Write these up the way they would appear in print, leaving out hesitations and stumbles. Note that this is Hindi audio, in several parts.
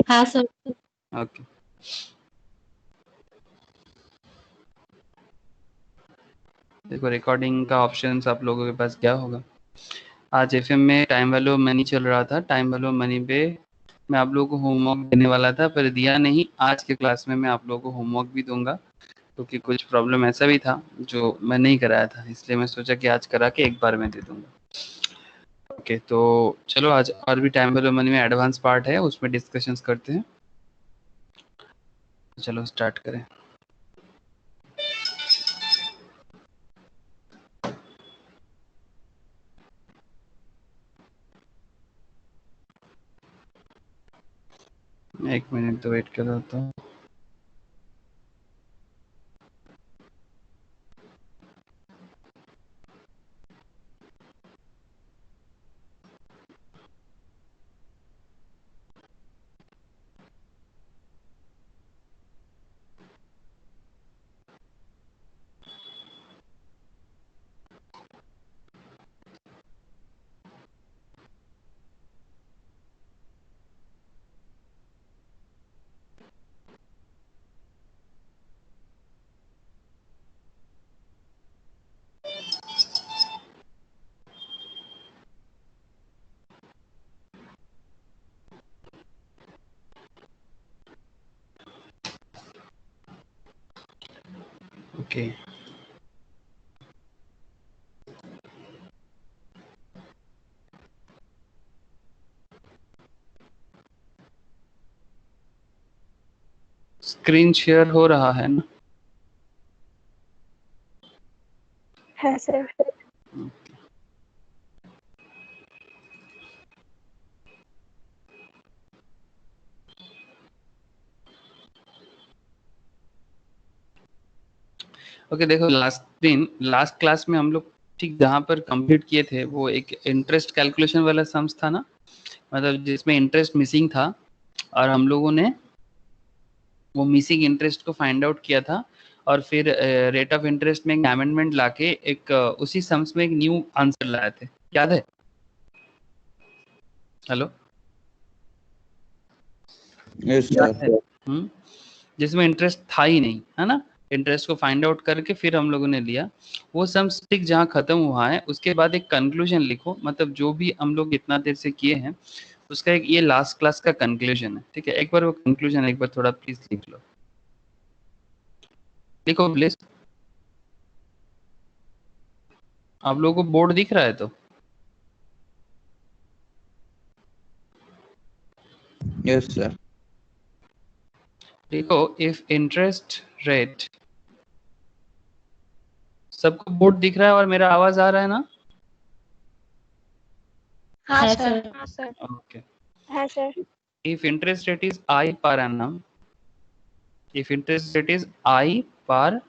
हाँ सर। ओके। देखो रिकॉर्डिंग का ऑप्शन आप लोगों के पास क्या होगा। आज एफएम में टाइम वैल्यू ऑफ मनी चल रहा था। टाइम वैल्यू ऑफ मनी पे मैं आप लोगों को होमवर्क देने वाला था, पर दिया नहीं। आज के क्लास में मैं आप लोगों को होमवर्क भी दूंगा, क्योंकि कुछ प्रॉब्लम ऐसा भी था जो मैं नहीं कराया था, इसलिए मैं सोचा कि आज करा के एक बार में दे दूंगा। ओके, तो चलो आज और भी टाइम वैल्यू ऑफ मनी में एडवांस पार्ट है, उसमें डिस्कशंस करते हैं। चलो स्टार्ट करें। एक मिनट तो वेट कर रहा था। ओके, स्क्रीन शेयर हो रहा है ना? है सर। ओके, देखो लास्ट क्लास में हम लोग ठीक जहाँ पर कंप्लीट किए थे, वो एक इंटरेस्ट कैलकुलेशन वाला सम्स था ना, मतलब जिसमें इंटरेस्ट मिसिंग था, और हम लोगों ने वो मिसिंग इंटरेस्ट को फाइंड आउट किया था, और फिर रेट ऑफ इंटरेस्ट में एक अमेंडमेंट लाके एक उसी सम्स में एक न्यू आंसर लाए थे, याद है? हेलो, यस याद सर। है? जिसमें इंटरेस्ट था ही नहीं, है ना। इंटरेस्ट को फाइंड आउट करके फिर हम लोगों ने लिया वो सम्स ठीक जहाँ खत्म हुआ है, उसके बाद एक कंक्लूजन लिखो, मतलब जो भी हम लोग इतना देर से किए हैं उसका एक ये लास्ट क्लास का कंक्लूजन है, ठीक है। एक बार वो कंक्लूजन एक बार थोड़ा प्लीज लिख लो, लिखो प्लीज। आप लोगों को बोर्ड दिख रहा है तो? Yes sir. देखो, इफ इंटरेस्ट रेट, सबको बोर्ड दिख रहा है और मेरा आवाज आ रहा है ना? हाँ सर। हाँ सर। ओके। है sir. If interest rate is I per annum, if interest rate is I per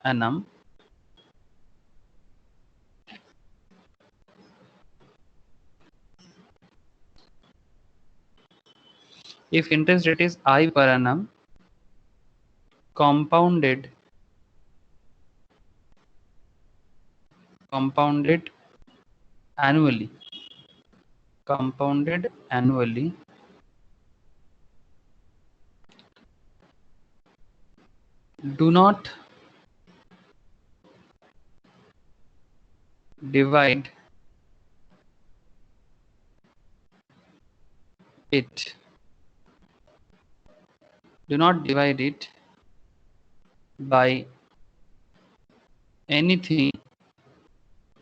annum, if interest rate is I per annum, compounded annually, compounded annually, do not divide it, do not divide it by anything,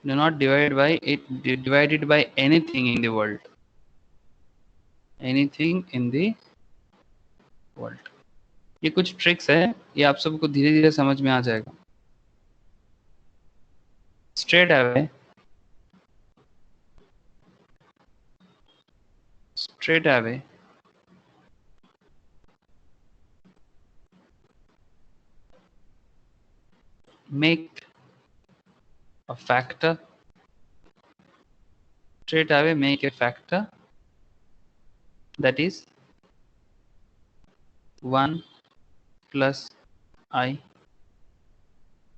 do not divide it by anything in the world, anything in the world। ये कुछ ट्रिक्स है, ये आप सबको धीरे धीरे समझ में आ जाएगा। straight away straight away make a factor, straight away make a factor that is 1 plus I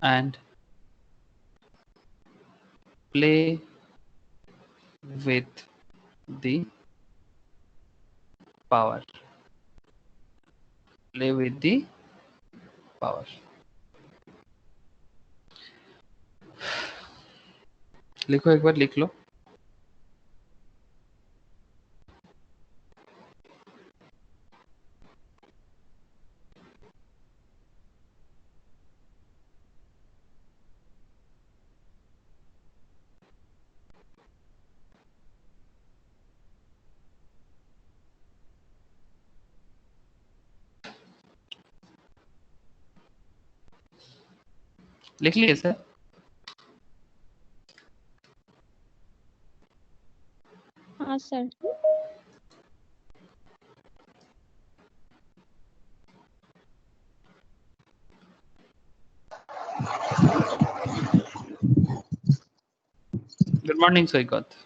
and play with the power, play with the power. लिखो, एक बार लिख लो. लिख लिए सर? हाँ सर. गुड मॉर्निंग सैकत.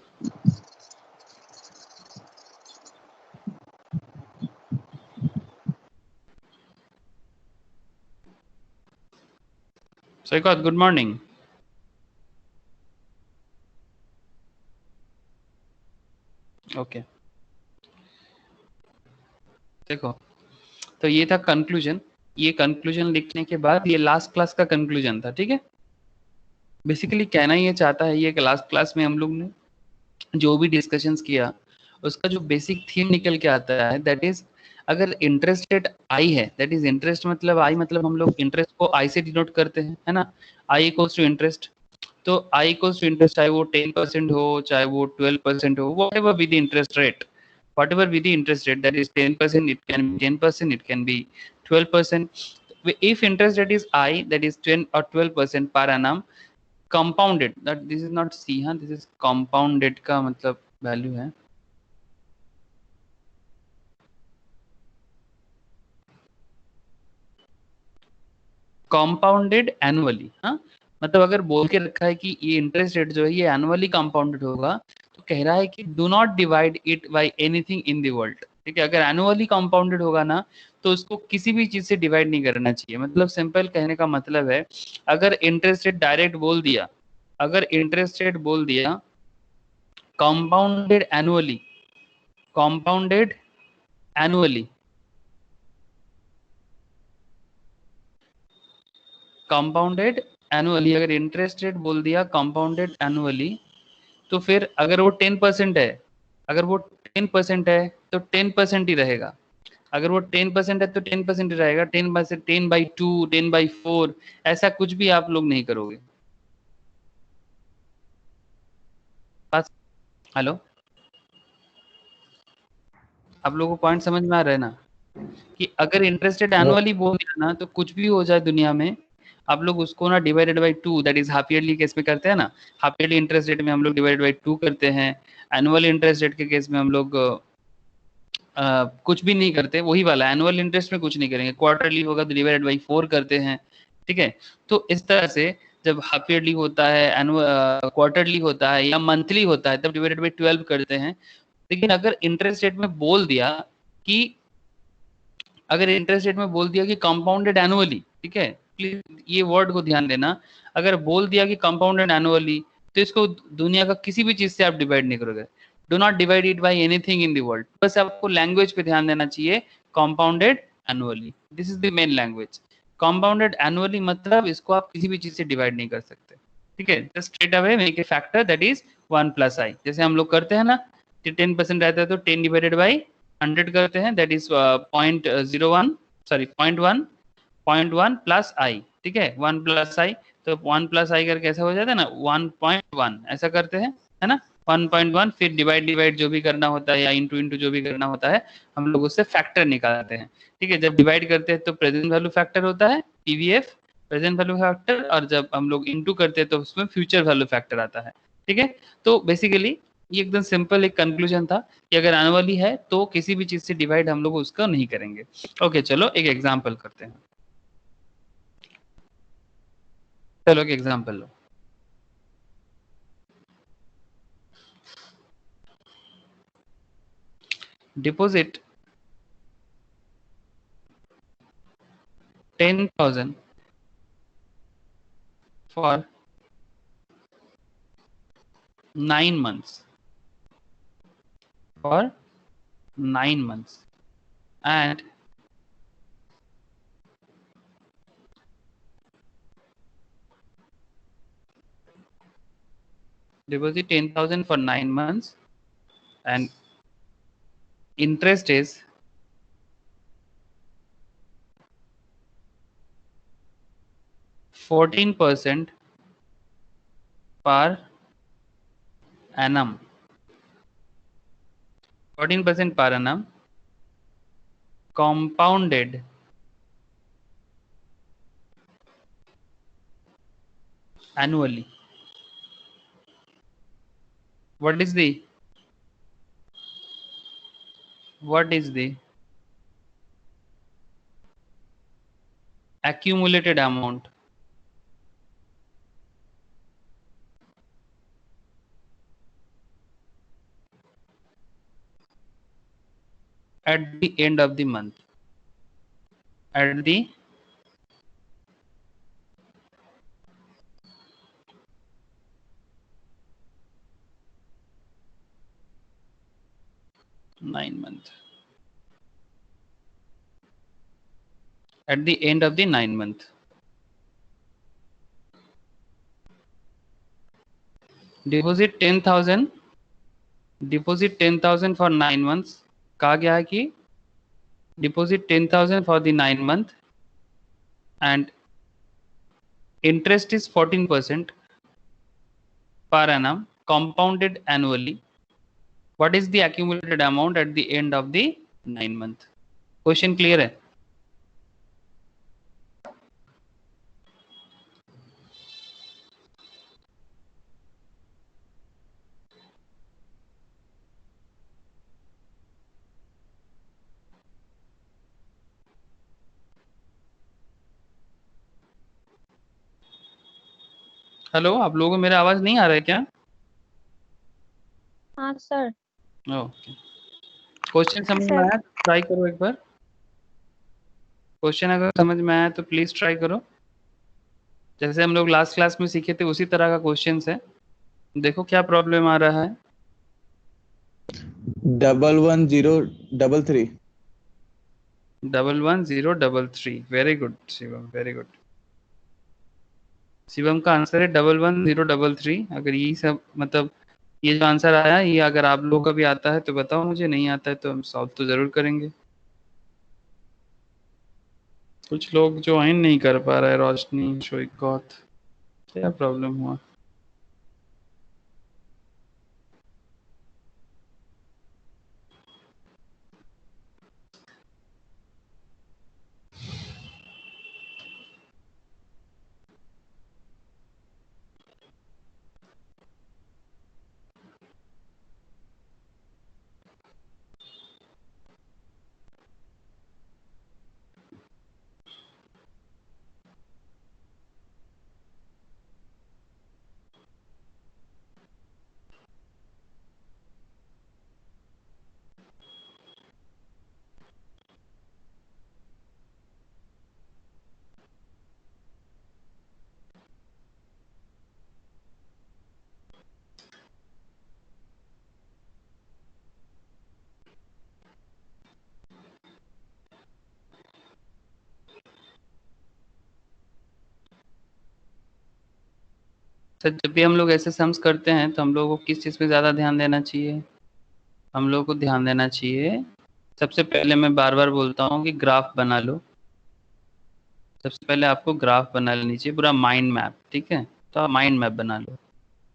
सैकत, गुड मॉर्निंग. ओके, देखो, तो ये था कंक्लूजन. ये कंक्लूजन लिखने के बाद ये लास्ट क्लास का कंक्लूजन था. ठीक है, बेसिकली कहना ये चाहता है ये कि लास्ट क्लास में हम लोग ने जो भी डिस्कशंस किया उसका जो बेसिक थीम निकल के आता है दैट इज, अगर इंटरेस्ट रेट आई है, दैट इज इंटरेस्ट मतलब आई, मतलब हम लोग इंटरेस्ट को आई से डिनोट करते हैं, है ना. I equals to interest. तो आई इक्वल्स टू इंटरेस्ट, चाहे वो 10% हो, चाहे वो 12% हो, what ever be the interest rate, whatever be the interest rate, that is 10%, it can be 10%, it can be 12%. If interest rate is I, that is 10 or 12% per annum, compounded, that this is not C, हाँ, this is compounded का मतलब वैल्यू है. compounded annually, हाँ, मतलब अगर बोल के रखा है कि ये इंटरेस्ट रेट जो है ये एनुअली कंपाउंडेड होगा, तो कह रहा है कि do not divide it by anything in the world. ठीक है, अगर एनुअली कंपाउंडेड होगा ना तो उसको किसी भी चीज से डिवाइड नहीं करना चाहिए. मतलब सिंपल कहने का मतलब है, अगर इंटरेस्ट रेट डायरेक्ट बोल दिया, अगर इंटरेस्ट रेट बोल दिया compounded annually, compounded annually, compounded annually, अगर इंटरेस्ट रेट बोल दिया compounded annually, तो फिर अगर वो 10% है, अगर वो 10% है तो 10% ही रहेगा. अगर वो 10% है तो 10% ही रहेगा. 10% 10/2, 10/4, ऐसा कुछ भी आप लोग नहीं करोगे. बस, हेलो, आप लोगों को पॉइंट समझ में आ रहा है ना, कि अगर इंटरेस्ट रेट एनुअली बोल दिया ना तो कुछ भी हो जाए दुनिया में, आप लोग उसको ना divided by 2, that is half yearly case में करते हैं ना, हाफ ईयरली इंटरेस्ट रेट में हम लोग डिवाइडेड बाई 2 करते हैं. एनुअल इंटरेस्ट रेट के केस में हम लोग कुछ भी नहीं करते, वही वाला एनुअल इंटरेस्ट में कुछ नहीं करेंगे. क्वार्टरली होगा तो डिवाइडेड बाई 4 करते हैं. ठीक है, तो इस तरह से जब हाफ ईयरली होता है, एनुअल क्वार्टरली होता है या मंथली होता है तब डिवाइडेड बाई 12 करते हैं. लेकिन अगर इंटरेस्ट रेट में बोल दिया कि, अगर इंटरेस्ट रेट में बोल दिया कि कंपाउंडेड एनुअली, ठीक है, प्लीज ये वर्ड को ध्यान देना, अगर बोल दिया कि कंपाउंडेड एनुअली तो इसको दुनिया का किसी भी चीज से आप डिवाइड नहीं करोगे. Do not divide it by anything in the world. बस आपको लैंग्वेज पे ध्यान देना चाहिए, compounded annually, this is the main language. Compounded annually मतलब इसको आप किसी भी चीज से डिवाइड नहीं कर सकते. ठीक है, just straight away make a factor that is 1 + i, जैसे हम लोग करते हैं ना, 10% रहता है तो 10 डिवाइडेड बाई 100 करते हैं, दैट इज 0.01, सॉरी 0.1 प्लस आई. ठीक है, 1 + i, तो 1 + i करके ऐसा हो जाता है ना 1.1, ऐसा करते हैं, है ना. 1.1 फिर डिवाइड डिवाइड जो भी करना होता है या इंटू इंटू जो भी करना होता है, हम लोग उससे फैक्टर निकालते हैं. ठीक है, जब डिवाइड करते हैं तो प्रेजेंट वैल्यू फैक्टर होता है, पीवीएफ, प्रेजेंट वैल्यू फैक्टर, और जब हम लोग इंटू करते हैं तो उसमें फ्यूचर वैल्यू फैक्टर आता है. ठीक है, तो बेसिकली ये एकदम सिंपल एक कंक्लूजन था कि अगर एनुअली है तो किसी भी चीज से डिवाइड हम लोग उसका नहीं करेंगे. ओके, चलो एक एग्जांपल करते हैं. चलो एक example low. Deposit 10,000 for 9 months, for 9 months, and deposit 10,000 for 9 months and interest is 14% per annum. 14% per annum compounded annually. What is the accumulated amount at the end of the month? At the month. At the end of the 9 month. Deposit 10,000. Deposit 10,000 for 9 months. कहा गया है कि deposit 10,000 for the 9 month and interest is 14% per annum compounded annually. What is the accumulated amount at the end of the 9 month? Question clear है? हेलो, आप लोगों को मेरा आवाज नहीं आ रहा है क्या? हाँ सर। ओके, क्वेश्चन समझ में आया? ट्राई करो एक बार। क्वेश्चन अगर समझ में आया तो प्लीज ट्राई करो। जैसे हम लोग लास्ट क्लास में सीखे थे उसी तरह का क्वेश्चन है। देखो क्या प्रॉब्लम आ रहा है। 11033 11033। Very good Shivam, very good. Shivam का आंसर है 11033। अगर ये सब मतलब ये जो आंसर आया ये अगर आप लोगों का भी आता है तो बताओ मुझे, नहीं आता है तो हम सॉल्व तो जरूर करेंगे। कुछ लोग ज्वाइन नहीं कर पा रहा है। रोशनी, शोइकौत, क्या प्रॉब्लम हुआ? सर जब भी हम लोग ऐसे सम्स करते हैं तो हम लोगों को किस चीज़ पे ज़्यादा ध्यान देना चाहिए? हम लोगों को ध्यान देना चाहिए, सबसे पहले मैं बार बार बोलता हूँ कि ग्राफ बना लो। सबसे पहले आपको ग्राफ बना लेनी चाहिए, पूरा माइंड मैप, ठीक है? तो आप माइंड मैप बना लो।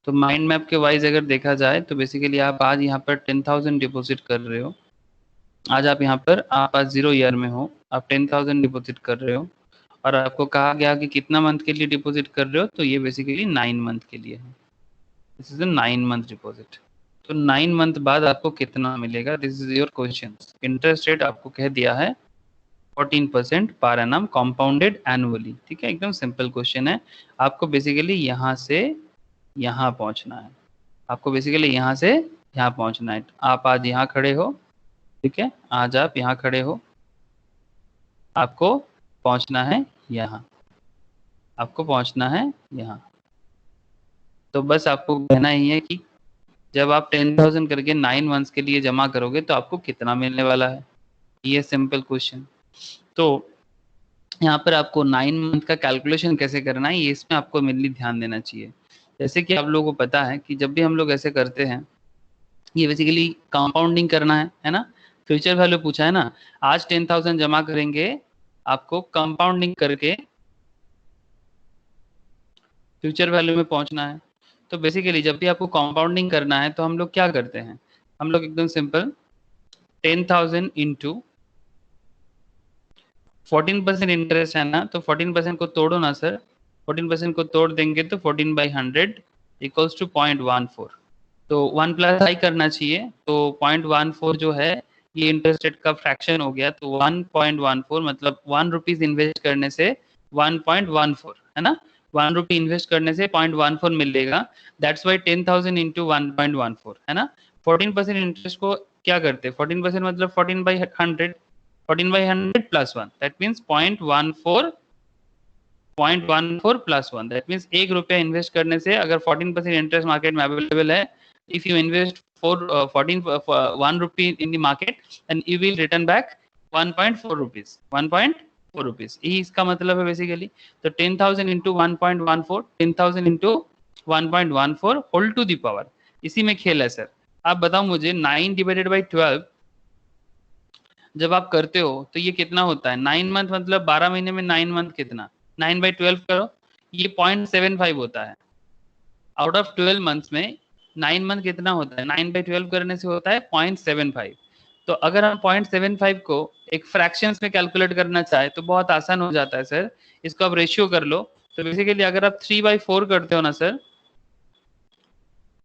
तो माइंड मैप के वाइज अगर देखा जाए तो बेसिकली आप आज यहाँ पर 10,000 डिपॉजिट कर रहे हो। आज आप यहाँ पर आप आज 0 ईयर में हो, आप 10,000 डिपॉजिट कर रहे हो और आपको कहा गया कि कितना मंथ के लिए डिपॉजिट कर रहे हो, तो ये बेसिकली 9 मंथ के लिए है। This is a 9 month deposit. तो 9 मंथ बाद आपको कितना मिलेगा, this is your question. Interest rate आपको कह दिया है 14% पर एनम कॉम्पाउंडेड एनुअली, ठीक है? एकदम सिंपल क्वेश्चन है। आपको बेसिकली यहाँ से यहाँ पहुँचना है। आपको बेसिकली यहाँ से यहाँ पहुँचना है। आप आज यहाँ खड़े हो, ठीक है? आज आप यहाँ खड़े हो, आपको पहुँचना है यहाँ, आपको पहुँचना है यहाँ। तो बस आपको कहना ही है कि जब आप 10,000 करके 9 मंथ्स के लिए जमा करोगे तो आपको कितना मिलने वाला है, ये सिंपल क्वेश्चन। तो यहाँ पर आपको 9 मंथ का कैलकुलेशन कैसे करना है, ये इसमें आपको मेनली ध्यान देना चाहिए। जैसे कि आप लोगों को पता है कि जब भी हम लोग ऐसे करते हैं, ये बेसिकली कंपाउंडिंग करना है ना। फ्यूचर वैल्यू पूछा है ना, आज 10,000 जमा करेंगे, आपको कंपाउंडिंग करके फ्यूचर वैल्यू में पहुंचना है। तो बेसिकली जब भी आपको कंपाउंडिंग करना है तो हम लोग क्या करते हैं, हम लोग एकदम सिंपल 10,000 इंटू 14% इंटरेस्ट है ना, तो 14% को तोड़ो ना सर, 14% को तोड़ देंगे तो 14/100 इक्वल्स टू 0.14। तो 1 प्लस आई करना चाहिए, तो 0.14 जो है ये इंटरेस्ट रेट का फ्रैक्शन हो गया, तो 1.14 मतलब 1 रुपीज इन्वेस्ट करने से 1.14 है ना, 1 रुपी इन्वेस्ट करने से 0.14 मिलेगा। दैट्स वाई 10,000 इंटू 1.14 है ना। 14% इंटरेस्ट को क्या करते हैं, 14% मतलब 14/100, 14/100 plus 1 that means 0.14 plus 1 that means 1 रुपया इन्वेस्ट करने से अगर 14% इंटरेस्ट मार्केट में अवेलेबल है, if you invest 1 rupee in the market and you will return back 1.4 rupees, 1.4 rupees, यही इसका मतलब है बेसिकली। तो 10,000 into 1.14, 10,000 into 1.14 whole to the power, इसी में खेल है सर। आप बताओ मुझे 9 डिवाइडेड बाई 12 जब आप करते हो तो ये कितना होता है, 9 मंथ मतलब 12 महीने में 9 मंथ कितना, 9/12 करो, ये 0.75 होता है। आउट ऑफ 12 मंथ्स में 9 मंथ कितना होता है, 9/12 करने से होता है 0.75। तो अगर हम 0.75 को एक फ्रैक्शंस में कैलकुलेट करना चाहे तो बहुत आसान हो जाता है सर, इसको आप रेशियो कर लो। तो बेसिकली अगर आप 3/4 करते हो ना सर,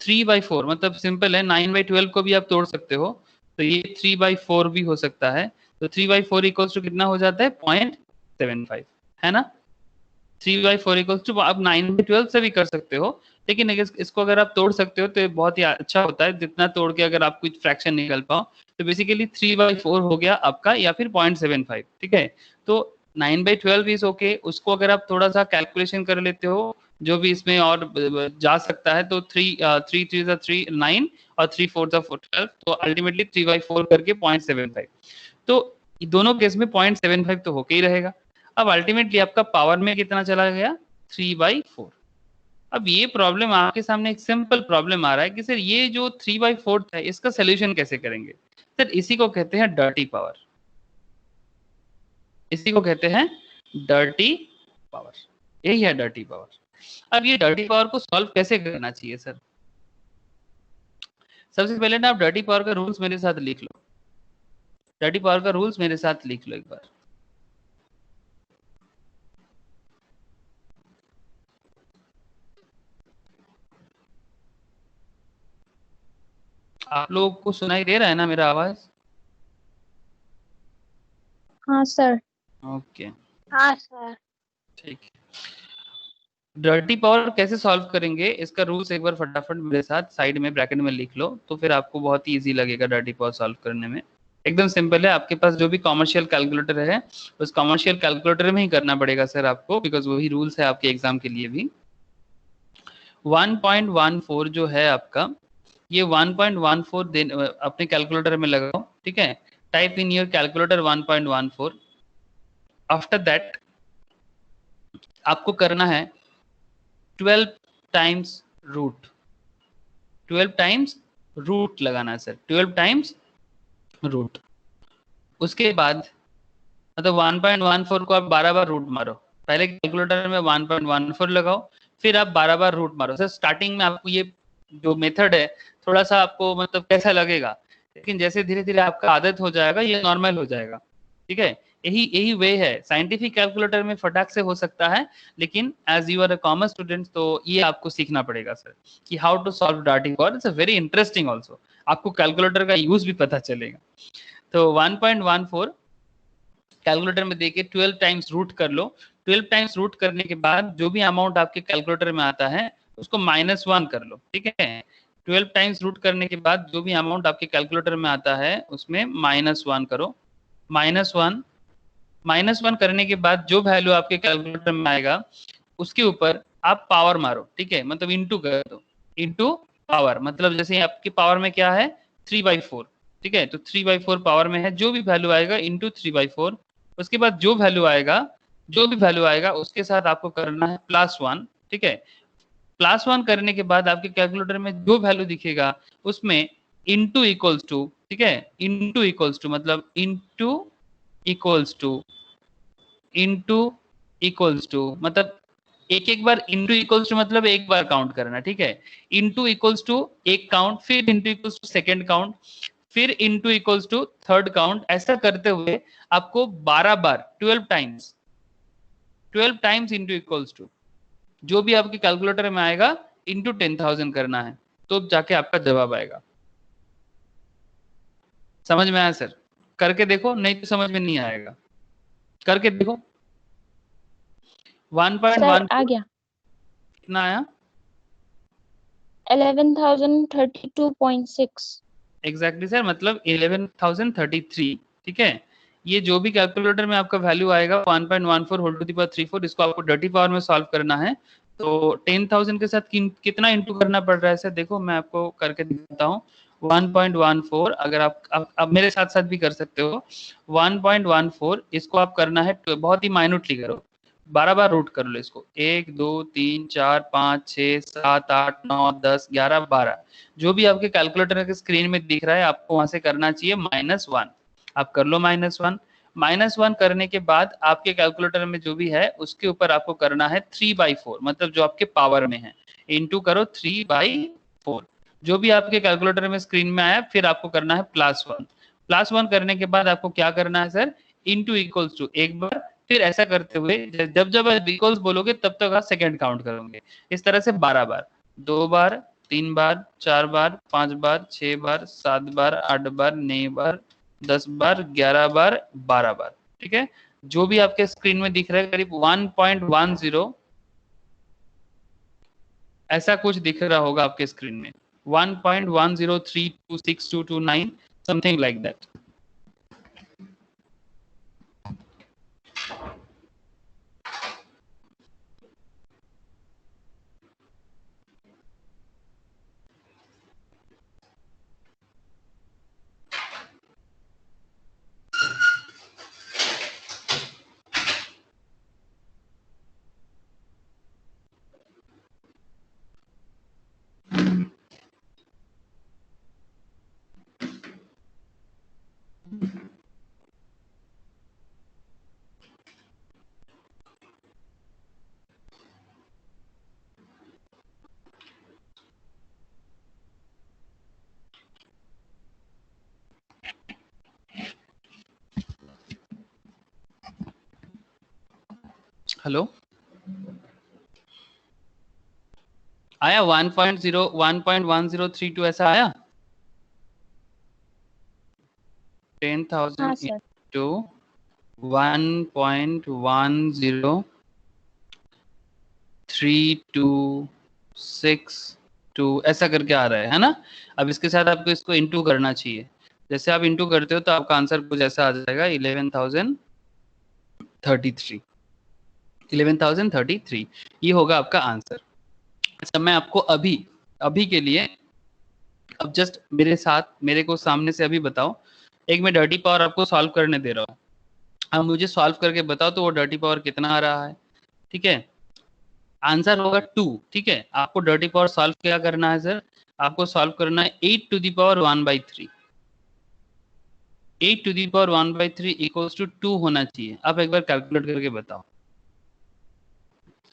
3/4 मतलब सिंपल है, 9/12 को भी आप तोड़ सकते हो, तो ये 3/4 भी हो सकता है। तो 3/4 इक्वल्स टू कितना हो जाता है, 0.75 है ना। 3/4 इक्वल्स टू आप 9/12 से भी कर सकते हो, लेकिन इसको अगर आप तोड़ सकते हो तो ये बहुत ही अच्छा होता है, जितना तोड़ के अगर आप कुछ फ्रैक्शन निकल पाओ। तो बेसिकली 3/4 हो गया आपका, या फिर 0.75, ठीक है। तो 9/12 इज ओके, उसको अगर आप थोड़ा सा कैलकुलेशन कर लेते हो जो भी इसमें और जा सकता है, तो 3 9 और 3/4 12, तो अल्टीमेटली 3/4 करके 0.75। तो दोनों केस में 0.75 तो होके ही रहेगा। अब अल्टीमेटली आपका पावर में कितना चला गया, 3/4। अब ये प्रॉब्लम आपके सामने एक सिंपल प्रॉब्लम आ रहा है कि सर ये जो 3/4 है इसका सोल्यूशन कैसे करेंगे। सर इसी को कहते हैं डर्टी पावर, इसी को कहते हैं डर्टी पावर, यही है डर्टी पावर। अब ये डर्टी पावर को सॉल्व कैसे करना चाहिए सर, सबसे पहले ना आप डर्टी पावर का रूल्स मेरे साथ लिख लो, डर्टी पावर का रूल्स मेरे साथ लिख लो एक बार। आप लोगों को सुनाई दे रहा है ना मेरा आवाज? हाँ सर। ओके हाँ सर। ठीक है। डर्टी पावर कैसे सॉल्व करेंगे इसका रूल्स एक बार फटाफट मेरे साथ साइड में ब्रैकेट में लिख लो, तो फिर आपको बहुत ही इजी लगेगा डर्टी पावर सॉल्व करने में। एकदम सिंपल है, आपके पास जो भी कॉमर्शियल कैलकुलेटर है उस कॉमर्शियल कैलकुलेटर में ही करना पड़ेगा सर आपको, बिकॉज वही रूल्स है आपके एग्जाम के लिए भी। 1.14 जो है आपका, ये 1.14 अपने कैलकुलेटर में लगाओ, ठीक है। Type in your calculator 1.14। After that आपको करना है 12 टाइम्स रूट, 12 टाइम्स रूट लगाना है सर, 12 टाइम्स रूट। उसके बाद मतलब 1.14 को आप 12 बार रूट मारो, पहले कैलकुलेटर में 1.14 लगाओ, फिर आप 12 बार रूट मारो। सर स्टार्टिंग में आपको ये जो मेथड है थोड़ा सा आपको मतलब कैसा लगेगा, लेकिन जैसे धीरे धीरे आपका आदत हो जाएगा ये नॉर्मल हो जाएगा, ठीक है। यही यही वे है, साइंटिफिक कैलकुलेटर में फटाक से हो सकता है, लेकिन as you are a commerce student तो ये आपको सीखना पड़ेगा सर कि how to solve dirty power. It's a very interesting also, आपको कैलकुलेटर का यूज भी पता चलेगा। तो 1.14 कैलकुलेटर में देके 12 टाइम्स रूट कर लो। 12 टाइम्स रूट करने के बाद जो भी अमाउंट आपके कैलकुलेटर में आता है उसको -1 कर लो, ठीक है। 12 टाइम्स रूट करने के बाद जो भी अमाउंट आपके कैलकुलेटर में आता है उसमें -1 करो, -1 -1 करने के बाद जो वैल्यू आपके कैलकुलेटर में आएगा उसके ऊपर आप पावर मारो, ठीक है, मतलब इंटू कर दो, इंटू पावर मतलब जैसे आपकी पावर में क्या है 3/4, ठीक है। तो 3/4 पावर में है, जो भी वैल्यू आएगा इंटू 3/4। उसके बाद जो वैल्यू आएगा, जो भी वैल्यू आएगा उसके साथ आपको करना है +1, ठीक है। +1 करने के बाद आपके कैलकुलेटर में जो वैल्यू दिखेगा उसमें इनटू इक्वल्स टू, ठीक है, इनटू इक्वल्स टू मतलब into equals to, into equals to मतलब एक एक बार इनटू इक्वल्स टू मतलब एक बार काउंट करना, ठीक है। इनटू इक्वल्स टू एक काउंट, फिर into equals to second count, फिर into equals to third count, ऐसा करते हुए आपको 12 बार 12 टाइम्स इनटू इक्वल्स टू जो भी आपके कैलकुलेटर में आएगा इनटू 10,000 करना है, तो जाके आपका जवाब आएगा। समझ में आया सर? करके देखो, नहीं तो समझ में नहीं आएगा, करके देखो। सर 1.1 आ गया। कितना आया? 11,032.6। एग्जैक्टली सर, मतलब 11,033, ठीक है। ये जो भी कैलकुलेटर में आपका वैल्यू आएगा 1.14 होल टू द पावर 34, इसको आपको डर्टी पावर में सॉल्व करना है। तो 10,000 के साथ कितना इंटू करना पड़ रहा है सर? देखो मैं आपको करके दिखाता हूँ। 1.14, अगर आप मेरे साथ साथ भी कर सकते हो। 1.14 इसको आप करना है, बहुत ही माइन्यूटली करो, 12 बार रूट कर लो इसको, 1 2 3 4 5 6 7 8 9 10 11 12, जो भी आपके कैलकुलेटर के स्क्रीन में दिख रहा है आपको वहां से करना चाहिए -1। आप कर लो -1। -1 करने के बाद आपके कैलकुलेटर में जो भी है उसके ऊपर आपको करना है 3/4, मतलब जो आपके पावर में है, इंटू करो 3/4, जो भी आपके कैलकुलेटर में स्क्रीन में आया, फिर आपको करना है +1। +1 करने के बाद आपको क्या करना है सर? इंटू इक्वल्स टू एक बार, फिर ऐसा करते हुए जब जब इक्वल्स बोलोगे तब तक आप सेकंड काउंट करोगे, इस तरह से 12 बार, 2 बार, 3 बार, 4 बार, 5 बार, 6 बार, 7 बार, 8 बार, 9 बार, 10 बार, 11 बार, 12 बार, ठीक है। जो भी आपके स्क्रीन में दिख रहा है करीब 1.10 ऐसा कुछ दिख रहा होगा आपके स्क्रीन में, 1.10326229 समथिंग लाइक दैट। हेलो, आया 1.1032 ऐसा आया? 10,000 हाँ सर। इंटू 1.103262 ऐसा करके आ रहा है ना। अब इसके साथ आपको इसको इंटू करना चाहिए, जैसे आप इंटू करते हो तो आपका आंसर कुछ ऐसा आ जाएगा 11,033, 11,033 ये होगा आपका आंसर। अच्छा, मैं आपको अभी अभी के लिए अब जस्ट मेरे साथ मेरे को सामने से अभी बताओ, एक मैं डर्टी पावर आपको सॉल्व करने दे रहा हूँ, अब मुझे सॉल्व करके बताओ तो वो डर्टी पावर कितना आ रहा है, ठीक है। आंसर होगा 2, ठीक है। आपको डर्टी पावर सॉल्व क्या करना है सर? आपको सॉल्व करना है 8 to the power 1/3, 8 to the power 1/3 equals to 2 होना चाहिए। आप एक बार कैलकुलेट करके बताओ।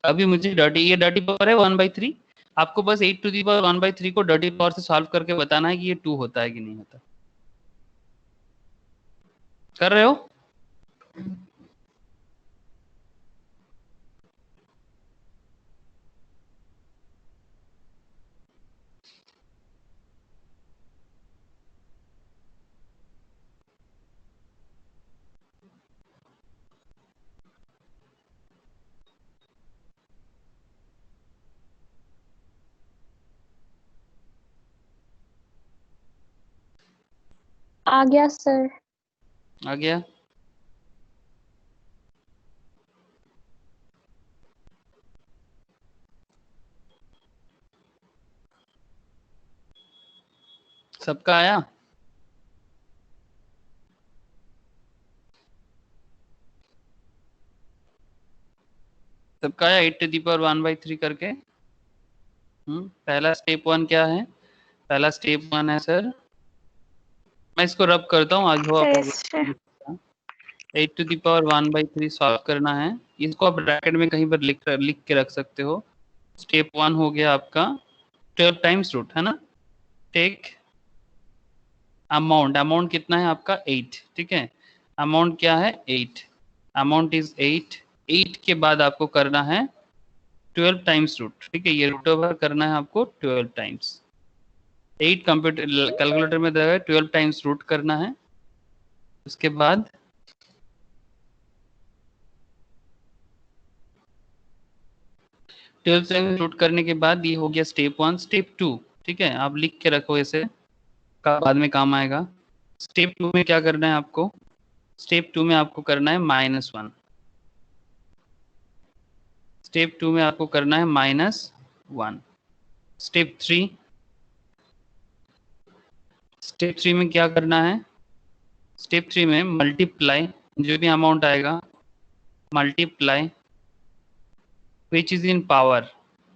अभी मुझे ये डर्टी पावर है 1/3, आपको बस 8 टू दी पावर 1/3 को डर्टी पावर से सॉल्व करके बताना है कि ये 2 होता है कि नहीं होता। कर रहे हो? आ गया सर। आ गया? सबका आया? सबका आया 8 टू दी पावर 1/3 करके? पहला स्टेप 1 क्या है? पहला स्टेप 1 है सर, मैं इसको रब करता हूँ, आज हो आप Yes, sir. 8 to the power 1/3 solve करना है। इसको आप ब्रैकेट में कहीं पर लिख के रख सकते हो। स्टेप 1 हो गया आपका 12 टाइम्स रूट, है ना। टेक अमाउंट कितना है आपका 8, ठीक है। अमाउंट क्या है 8, अमाउंट इज 8 के बाद आपको करना है 12 टाइम्स रूट, ठीक है। ये रूट ओवर करना है आपको 12 टाइम्स। 8 कंप्यूटर कैलकुलेटर में दे 12 टाइम्स रूट करना है। उसके बाद 12 टाइम्स रूट करने के बाद ये हो गया स्टेप 1। स्टेप 2, ठीक है, आप लिख के रखो इसे, का बाद में काम आएगा। स्टेप 2 में क्या करना है आपको? स्टेप 2 में आपको करना है -1। स्टेप 2 में आपको करना है -1। स्टेप 3, स्टेप 3 में क्या करना है? स्टेप 3 में मल्टीप्लाई, जो भी अमाउंट आएगा multiply which is in power,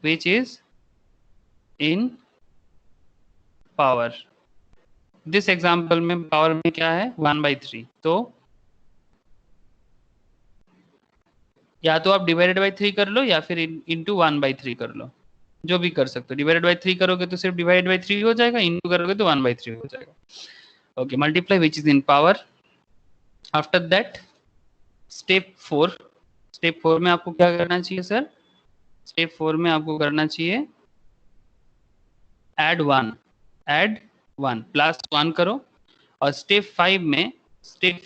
which is in power। This example में पावर में क्या है 1/3, तो या तो आप डिवाइडेड बाई 3 कर लो या फिर इंटू 1/3 कर लो, जो भी कर सकते हो। डिवाइडेड बाई 3 करोगे तो सिर्फ डिवाइडेड बाई 3 हो जाएगा, इंटू करोगे तो 1/3 हो जाएगा। Okay, multiply which is in power. After that step 4, step 4 में आपको क्या करना चाहिए सर? स्टेप 4 में आपको करना चाहिए ऐड 1 प्लस 1 करो। और स्टेप 5 में स्टेप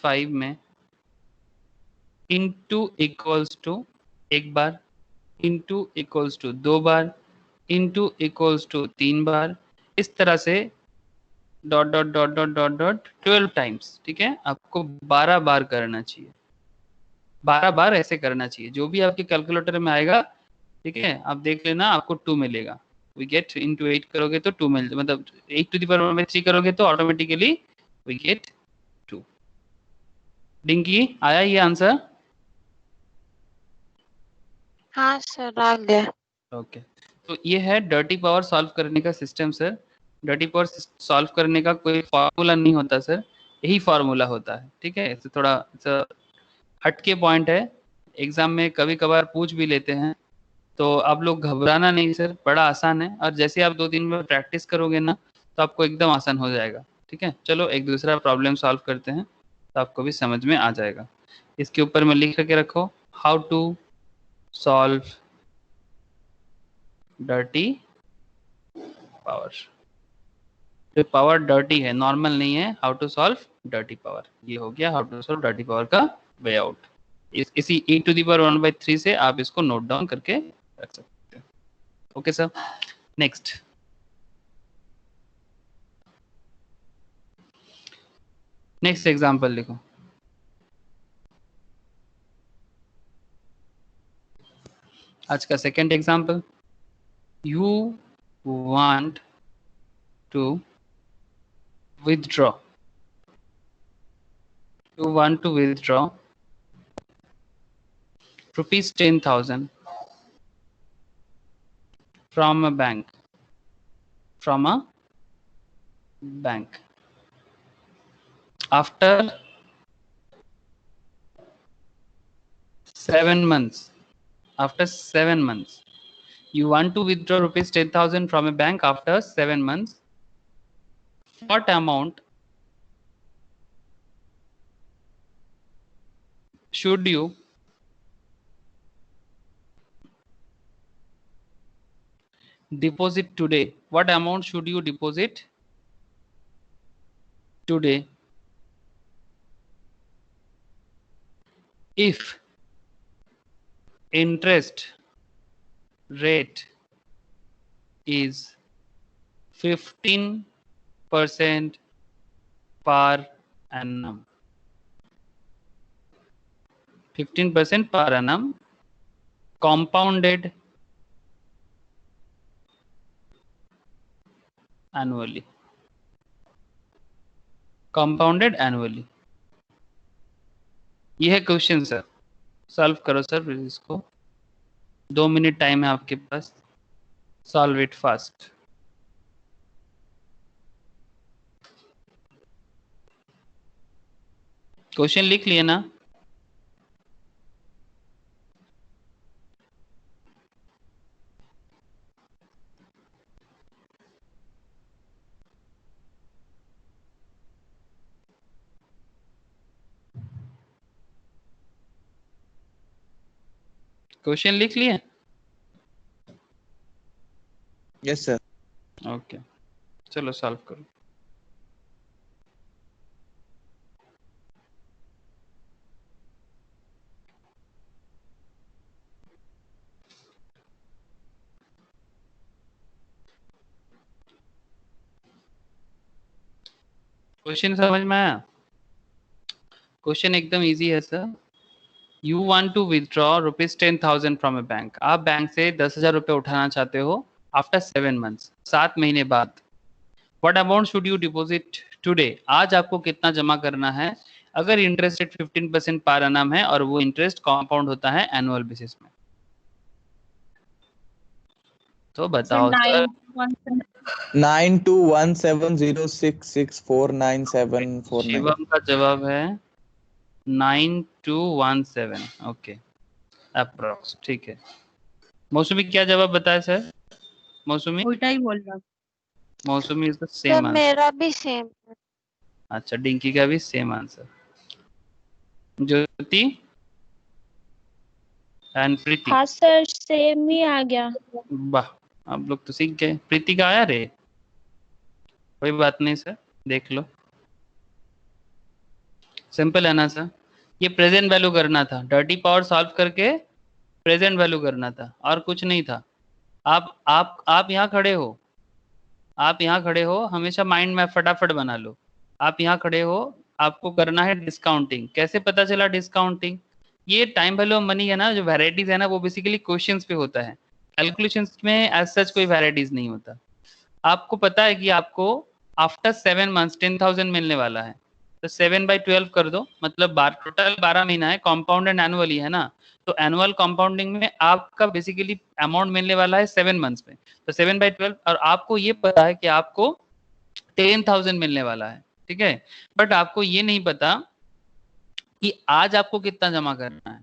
5 में इंटू इक्वल्स टू एक बार, इंटू इक्वल्स टू 2 बार, इंटू इक्वल्स टू 3 बार, इस तरह से dot dot dot dot dot dot 12 times, ठीक है। आपको 12 बार करना चाहिए, 12 बार ऐसे करना चाहिए। जो भी आपके कैलकुलेटर में आएगा, ठीक है, आप देख लेना, आपको 2 मिलेगा। वी गेट इंटू 8 करोगे तो 2 मिल, मतलब 8 to the power 1/3 करोगे तो ऑटोमेटिकली वी गेट 2। डिंकी, आया ये आंसर? हाँ सर, आ गया। ओके, तो ये है डर्टी पावर सॉल्व करने का system sir. Dirty power solve करने का कोई फार्मूला नहीं होता सर, यही फार्मूला होता है, ठीक है। इससे थोड़ा हटके पॉइंट है, एग्जाम में कभी कभार पूछ भी लेते हैं, तो आप लोग घबराना नहीं सर, बड़ा आसान है। और जैसे आप 2 दिन में प्रैक्टिस करोगे ना, तो आपको एकदम आसान हो जाएगा, ठीक है। चलो एक दूसरा प्रॉब्लम सॉल्व करते हैं, तो आपको भी समझ में आ जाएगा। इसके ऊपर में लिख के रखो, how to solve dirty power. जो पावर डर्टी है, नॉर्मल नहीं है, how to solve dirty power. ये हो गया how to solve dirty power का वे आउट। इसी e to the power 1/3 से आप इसको नोट डाउन करके रख सकते हो। ओके सर, नेक्स्ट एग्जांपल लिखो। आज का second example, you want to withdraw rupees 10,000 from a bank, after 7 months. You want to withdraw rupees 10,000 from a bank after 7 months. What amount should you deposit today? What amount should you deposit today if interest rate is 15% per annum? 15% per annum, compounded annually. ये है क्वेश्चन सर, सॉल्व करो सर इसको। 2 मिनट टाइम है आपके पास, सॉल्व इट फास्ट। क्वेश्चन लिख लिए ना? क्वेश्चन लिख लिए? Yes sir. ओके, चलो सॉल्व करो। क्वेश्चन समझ में आया? क्वेश्चन एकदम इजी है sir. You want to withdraw ₹10,000 from a bank. आप बैंक से 10,000 रुपये उठाना चाहते हो आफ्टर 7 मंथ्स, 7 महीने बाद। What amount should you deposit today? आज आपको कितना जमा करना है अगर इंटरेस्ट रेट 15% पर एनम है और वो इंटरेस्ट कंपाउंड होता है एनुअल बेसिस में? तो बताओ सर। 921706649749। शिवम का जवाब है 9217। ओके, अप्रोक्स, ठीक है। मौसमी क्या जवाब बताया सर? मौसमी? उल्टा ही बोल रहा। मौसमी is the sir same answer. मेरा भी सेम। अच्छा, डिंकी का भी सेम आंसर। ज्योति एंड प्रीति? हाँ सर, सेम ही आ गया। वाह, आप लोग तो सीख गए। प्रीति का आया रे? कोई बात नहीं सर, देख लो, सिंपल है ना सर। ये प्रेजेंट वैल्यू करना था, डर्टी पावर सॉल्व करके प्रेजेंट वैल्यू करना था और कुछ नहीं था। आप यहाँ खड़े हो, आप यहाँ खड़े हो, हमेशा माइंड मैप फटाफट बना लो। आप यहाँ खड़े हो, आपको करना है डिस्काउंटिंग। कैसे पता चला डिस्काउंटिंग? ये टाइम वैल्यू ऑफ मनी है ना, जो वैरायटीज है ना, वो बेसिकली क्वेश्चंस पे होता है। कैलकुलेशंस में एज सच कोई वैरायटीज नहीं होता। आपको पता है कि आपको आफ्टर 7 मंथ्स 10,000 मिलने वाला है, तो 7/12 कर दो, मतलब टोटल 12 महीना है, कॉम्पाउंड एंड एनुअली है ना। तो एनुअल कॉम्पाउंडिंग में आपका बेसिकली अमाउंट मिलने वाला है 7 मंथ्स में, तो 7/12। और आपको ये पता है कि आपको 10,000 मिलने वाला है, ठीक है। बट आपको ये नहीं पता कि आज आपको कितना जमा करना है,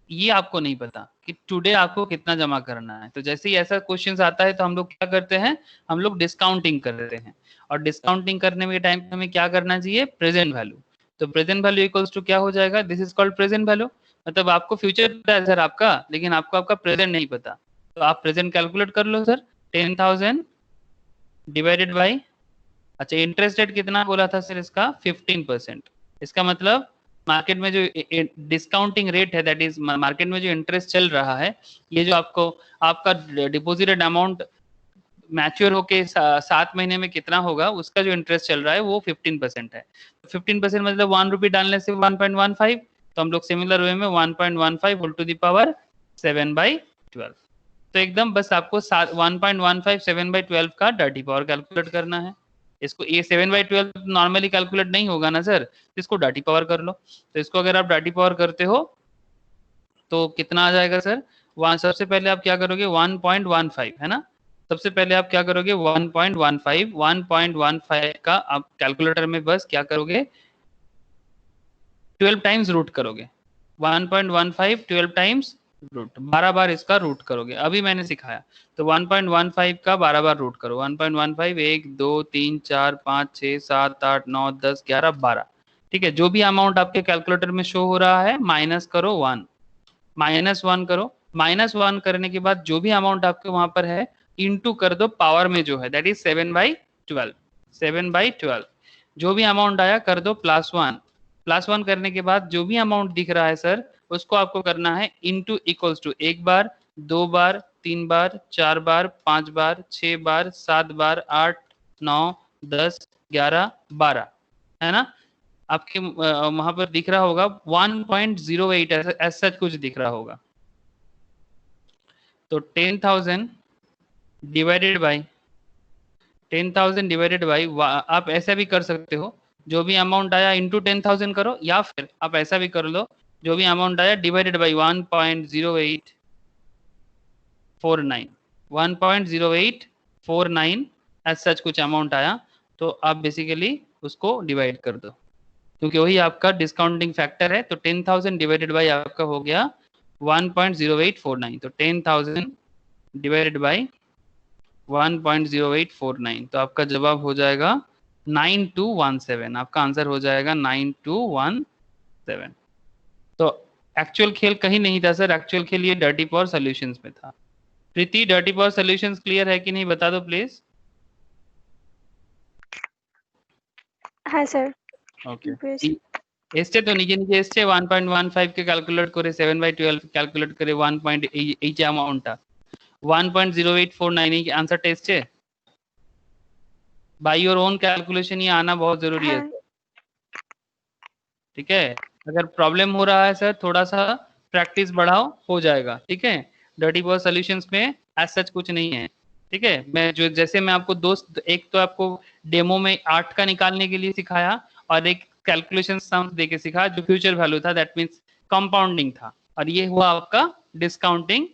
ये आपको नहीं पता कि टुडे आपको कितना जमा करना है। तो जैसे ही ऐसा क्वेश्चन आता है तो हम लोग क्या करते हैं, हम लोग डिस्काउंटिंग करते हैं। और डिस्काउंटिंग करने के टाइम पे हमें क्या करना चाहिए, प्रेजेंट वैल्यू। तो प्रेजेंट वैल्यू इक्वल्स टू क्या हो जाएगा, this is called present value. मतलब आपको फ्यूचर पता है सर आपका, लेकिन आपको आपका प्रेजेंट नहीं पता। तो आप प्रेजेंट कैलकुलेट कर लो सर। 10,000 डिवाइडेड बाई, अच्छा इंटरेस्ट रेट कितना बोला था सर इसका, 15%। इसका मतलब मार्केट में जो डिस्काउंटिंग रेट है, दैट इज मार्केट में जो इंटरेस्ट चल रहा है, ये जो आपको आपका डिपॉजिटेड अमाउंट मैच्योर होके 7 महीने में कितना होगा, उसका जो इंटरेस्ट चल रहा है वो 15% है। 15% मतलब 1 रुपी डालने से 1.15। तो हम लोग सिमिलर वे में 1.15 होल टू द पावर 7/12। तो एकदम बस आपको 1.15 7/12 का डर्टी पावर कैलकुलेट करना है। इसको ये 7/12 नॉर्मली कैलकुलेट नहीं होगा ना सर, इसको डर्टी पावर कर लो। तो इसको अगर आप डर्टी पावर करते हो तो कितना आ जाएगा सर, वहां सबसे पहले आप क्या करोगे, 1.15 है ना। सबसे पहले आप क्या करोगे, 1.15 का आप कैलकुलेटर में बस क्या करोगे, 12 टाइम्स रूट करोगे। 1.15 12 टाइम्स रूट, 12 बार इसका रूट करोगे। अभी मैंने सिखाया, तो 1.15 का 12 बार रूट करो। 1.15 1 2 3 4 5 6 7 8 9 10 11 12, ठीक है। जो भी अमाउंट आपके कैलकुलेटर में शो हो रहा है माइनस करो 1, -1 करो। -1 करने के बाद जो भी अमाउंट आपके वहां पर है इंटू कर दो पावर में जो है, दैट इज 7/12। 7/12 जो भी अमाउंट आया कर दो +1। +1 करने के बाद जो भी अमाउंट दिख रहा है सर, उसको आपको करना है इंटू इक्वल्स टू 1 बार 2 बार 3 बार 4 बार 5 बार 6 बार 7 बार 8 9 10 11 12, है ना। आपके वहां पर दिख रहा होगा 1.08 ऐसा सच कुछ दिख रहा होगा। तो 10,000 डिवाइडेड बाई 10,000 डिवाइडेड बाई, आप ऐसा भी कर सकते हो, जो भी अमाउंट आया इंटू 10,000 करो, या फिर आप ऐसा भी कर लो, जो भी अमाउंट आया डिवाइडेड बाई 1.08 49 1.0849 एज सच कुछ अमाउंट आया, तो आप बेसिकली उसको डिवाइड कर दो, क्योंकि वही आपका डिस्काउंटिंग फैक्टर है। तो 10,000 डिवाइडेड बाय आपका हो गया 1.0849, तो 10,000 डिवाइडेड बाय 1.0849, तो आपका जवाब हो जाएगा 9217। आपका आंसर हो जाएगा 9217। तो एक्चुअल खेल कहीं नहीं था सर, एक्चुअल खेल ये डर्टी पावर सॉल्यूशंस में था। प्रीति, डर्टी पावर सॉल्यूशंस क्लियर है कि नहीं, बता दो प्लीज। हाँ सर। ओके, एसटे तो नीचे नीचे एसटे 1.15 के कैलकुलेट करे 7/12 कैलकुलेट करे 1.8 अमाउंट 1.0849 आंसर टेस्ट है। बाय योर ओन कैलकुलेशन ये आना बहुत जरूरी है, हाँ। ठीक है। अगर प्रॉब्लम हो रहा है सर, थोड़ा सा प्रैक्टिस बढ़ाओ, हो जाएगा, ठीक है। डर्टी पावर सॉल्यूशंस में एज सच कुछ नहीं है, ठीक है। मैं जो जैसे मैं आपको दोस्त एक तो आपको डेमो में 8 का निकालने के लिए सिखाया और एक कैलकुलेशन सम्स देके सिखाया जो फ्यूचर वैल्यू था, दैट मीन्स कंपाउंडिंग था, और ये हुआ आपका डिस्काउंटिंग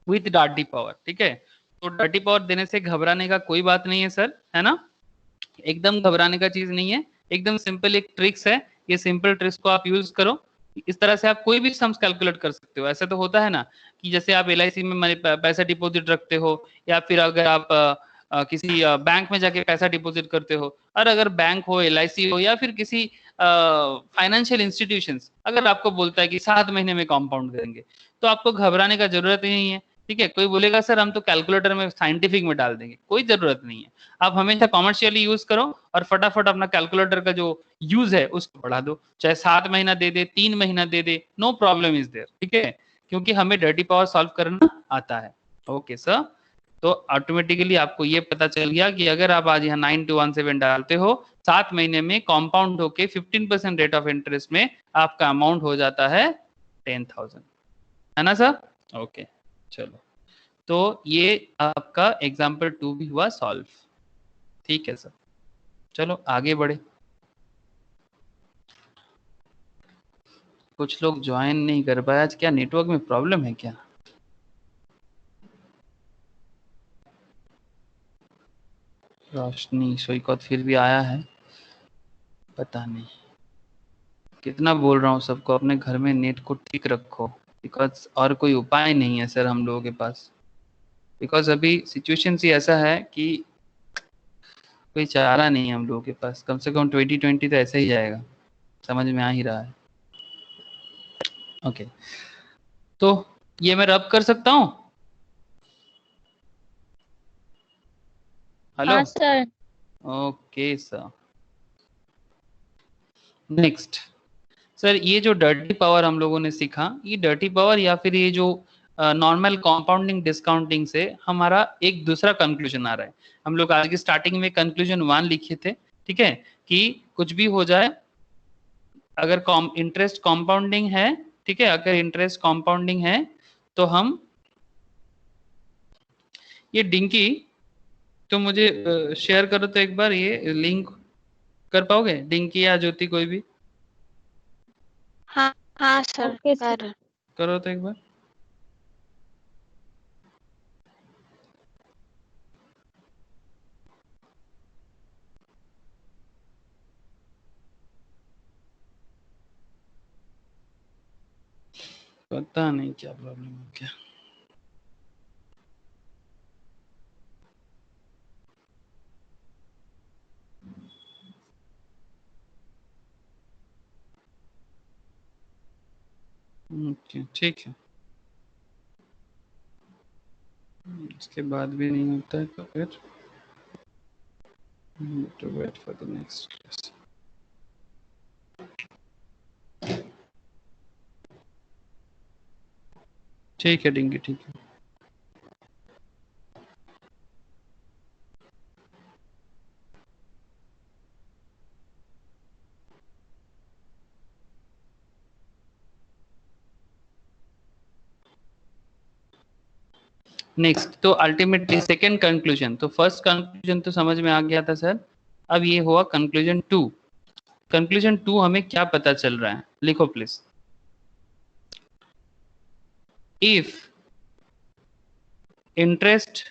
विथ डर्टी पावर, ठीक है। तो डर्टी पावर देने से घबराने का कोई बात नहीं है सर, है ना, एकदम घबराने का चीज नहीं है, एकदम सिंपल एक ट्रिक्स है। ये सिंपल ट्रिक्स को आप यूज करो, इस तरह से आप कोई भी सम्स कैलकुलेट कर सकते हो। ऐसा तो होता है ना कि जैसे आप LIC में पैसा डिपॉजिट रखते हो, या फिर अगर आप किसी बैंक में जाके पैसा डिपॉजिट करते हो, और अगर बैंक हो, LIC हो, या फिर किसी फाइनेंशियल इंस्टीट्यूशंस अगर आपको बोलता है कि 7 महीने में कंपाउंड देंगे, तो आपको घबराने का जरूरत ही नहीं है, ठीक है। कोई बोलेगा सर हम तो कैलकुलेटर में साइंटिफिक में डाल देंगे, कोई जरूरत नहीं है। आप हमेशा कॉमर्शियली यूज करो और फटाफट अपना कैलकुलेटर का जो यूज है उसको बढ़ा दो, चाहे 7 महीना दे दे, 3 महीना दे दे, नो प्रॉब्लम इज देयर, ठीक है, क्योंकि हमें डर्टी पावर सॉल्व करना आता है। ओके सर, तो ऑटोमेटिकली आपको ये पता चल गया कि अगर आप आज यहाँ 9217 डालते हो, 7 महीने में कॉम्पाउंड होके 15% रेट ऑफ इंटरेस्ट में आपका अमाउंट हो जाता है 10,000, है ना सर। ओके चलो, तो ये आपका एग्जाम्पल 2 भी हुआ सॉल्व, ठीक है सर। चलो आगे बढ़े, कुछ लोग ज्वाइन नहीं कर पाए आज, क्या नेटवर्क में प्रॉब्लम है क्या? रोशनी सोईकौत फिर भी आया है, पता नहीं। कितना बोल रहा हूँ सबको अपने घर में नेट को ठीक रखो, बिकॉज और कोई उपाय नहीं है सर हम लोगों के पास, बिकॉज अभी सिचुएशन ही ऐसा है कि कोई चारा नहीं है हम लोगों के पास। कम से कम 2020 तो ऐसे ही जाएगा, समझ में आ ही रहा है। ओके, तो ये मैं रब कर सकता हूँ? हेलो, हाँ sir. Okay sir. Next sir, ये जो डर्टी पावर हम लोगों ने सीखा, ये डर्टी पावर या फिर ये जो नॉर्मल कंपाउंडिंग डिस्काउंटिंग से हमारा एक दूसरा कंक्लूजन आ रहा है। हम लोग आज की स्टार्टिंग में कंक्लूजन 1 लिखे थे, ठीक है, कि कुछ भी हो जाए, अगर इंटरेस्ट कंपाउंडिंग है, ठीक है, अगर इंटरेस्ट कंपाउंडिंग है तो हम ये डिंकी, तो मुझे शेयर करो तो एक बार, ये लिंक कर पाओगे डिंकी या ज्योति कोई भी? हाँ हाँ सर ओके सर। कर। करो तो एक बार। पता नहीं क्या प्रॉब्लम है क्या। ओके ठीक है, इसके बाद भी नहीं होता है तो फिर to wait for the next class. ठीक है डिंगी, ठीक है। नेक्स्ट, तो अल्टीमेटली सेकेंड कंक्लूजन, तो फर्स्ट कंक्लूजन तो समझ में आ गया था सर, अब ये हुआ कंक्लूजन 2। कंक्लूजन 2 हमें क्या पता चल रहा है, लिखो please. If interest,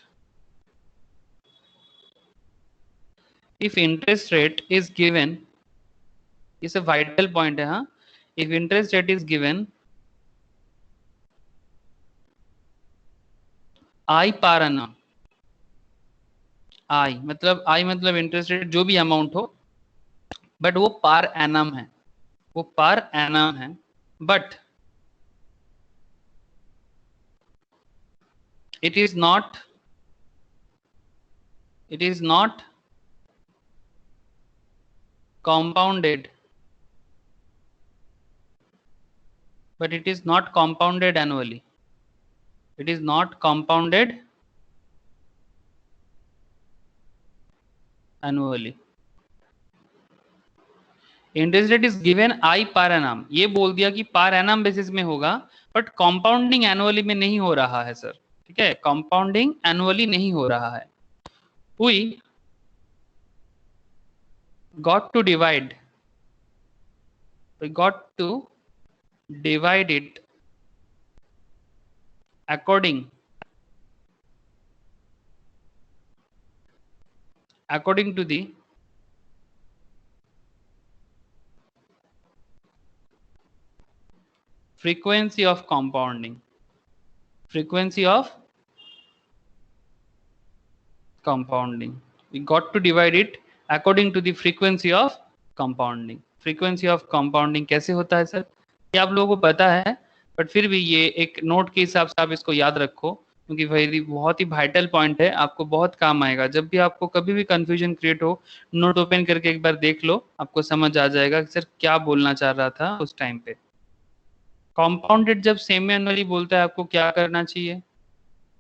if interest rate is given, इस vital point है हाँ, if interest rate is given I per annum, I मतलब इंटरेस्ट रेट जो भी अमाउंट हो, बट वो पर एनम है, वो पर एनम है, but it is not compounded, but it is not compounded annually, it is not compounded annually. Interest rate is given I per annum, ये बोल दिया कि पर एनम बेसिस में होगा, बट कंपाउंडिंग एनुअली में नहीं हो रहा है सर, ठीक है, कंपाउंडिंग एनुअली नहीं हो रहा है. We got to divide it according to the frequency of compounding, we got to divide it according to the frequency of compounding. frequency of compounding कैसे होता है सर, ये आप लोगों को पता है, बट फिर भी ये एक नोट के हिसाब से आप इसको याद रखो, क्योंकि भाई बहुत ही वाइटल पॉइंट है, आपको बहुत काम आएगा. जब भी आपको कभी भी कंफ्यूजन क्रिएट हो, नोट ओपन करके एक बार देख लो, आपको समझ आ जाएगा कि सर क्या बोलना चाह रहा था उस टाइम पे. कॉम्पाउंडेड जब सेमी एनुअली बोलता है आपको क्या करना चाहिए,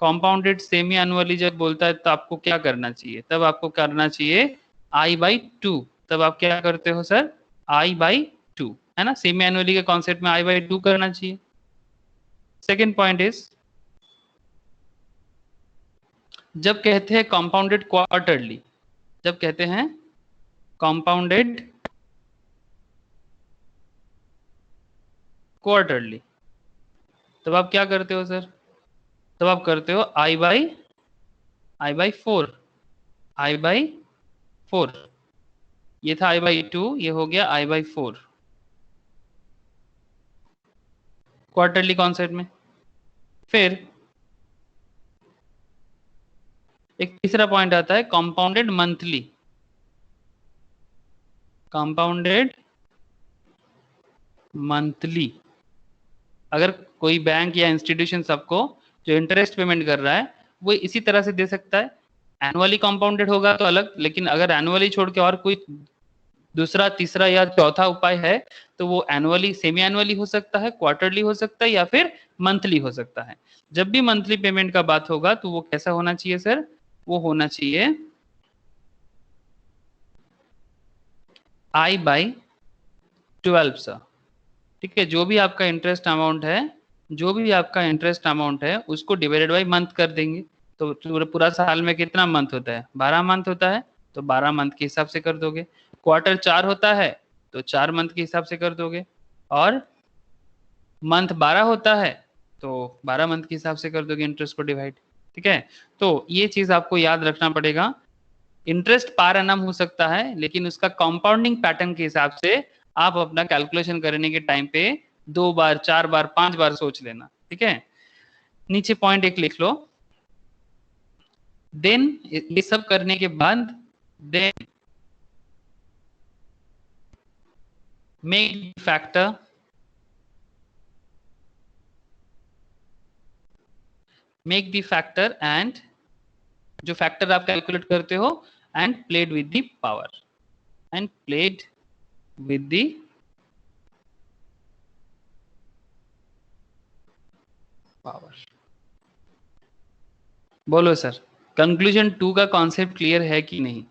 कॉम्पाउंडेड सेमी एनुअली जब बोलता है तो आपको क्या करना चाहिए, तब आपको करना चाहिए I/2. तब आप क्या करते हो सर, I/2, है ना, सेमी एनुअली के कॉन्सेप्ट में I/2 करना चाहिए. सेकेंड पॉइंट इज, जब कहते हैं कंपाउंडेड क्वार्टरली, जब कहते हैं कंपाउंडेड क्वार्टरली, तब आप क्या करते हो सर, तब आप करते हो I/4, I/4, ये था I/2, ये हो गया I/4 क्वार्टरली कॉन्सेप्ट में. फिर एक तीसरा पॉइंट आता है कंपाउंडेड मंथली. कंपाउंडेड मंथली, अगर कोई बैंक या इंस्टीट्यूशन सबको जो इंटरेस्ट पेमेंट कर रहा है वो इसी तरह से दे सकता है. एनुअली कंपाउंडेड होगा तो अलग, लेकिन अगर एनुअली छोड़ के और कोई दूसरा तीसरा या चौथा उपाय है तो वो एनुअली, सेमी एनुअली हो सकता है, क्वार्टरली हो सकता है, या फिर मंथली हो सकता है. जब भी मंथली पेमेंट का बात होगा तो वो कैसा होना चाहिए सर, वो होना चाहिए I/12 सर, ठीक है. जो भी आपका इंटरेस्ट अमाउंट है, उसको डिवाइडेड बाई मंथ कर देंगे, तो पूरा साल में कितना मंथ होता है, 12 मंथ होता है, तो 12 मंथ के हिसाब से कर दोगे. क्वार्टर 4 होता है तो 4 मंथ के हिसाब से कर दोगे, और मंथ 12 होता है तो 12 मंथ के हिसाब से कर दोगे इंटरेस्ट को डिवाइड, ठीक है. तो ये चीज आपको याद रखना पड़ेगा. इंटरेस्ट पर एनम हो सकता है, लेकिन उसका कंपाउंडिंग पैटर्न के हिसाब से आप अपना कैलकुलेशन करने के टाइम पे 2 बार, 4 बार, 5 बार सोच लेना, ठीक है. नीचे पॉइंट एक लिख लो. देन ये सब करने के बाद then make the factor and, जो फैक्टर आप कैलकुलेट करते हो, and played with the power, बोलो सर, कंक्लूजन 2 का कॉन्सेप्ट क्लियर है कि नहीं.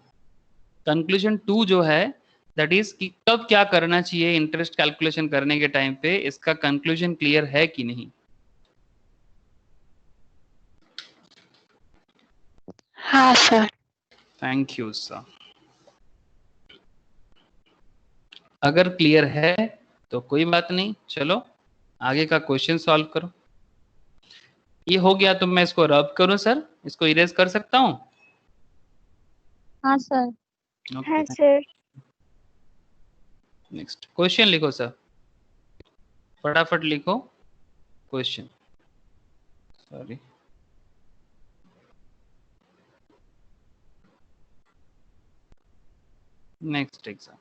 कंक्लूजन 2 जो है दैट इज कि कब क्या करना चाहिए इंटरेस्ट कैलकुलेशन करने के टाइम पे, इसका कंक्लूजन क्लियर है कि नहीं. हाँ सर. Thank you sir. अगर क्लियर है तो कोई बात नहीं, चलो आगे का क्वेश्चन सॉल्व करो. ये हो गया तो मैं इसको रब करूं सर, इसको इरेज कर सकता हूं? हाँ सर। हाँ ओके, सर। नेक्स्ट क्वेश्चन लिखो सर, फटाफट लिखो question. Sorry, next exam.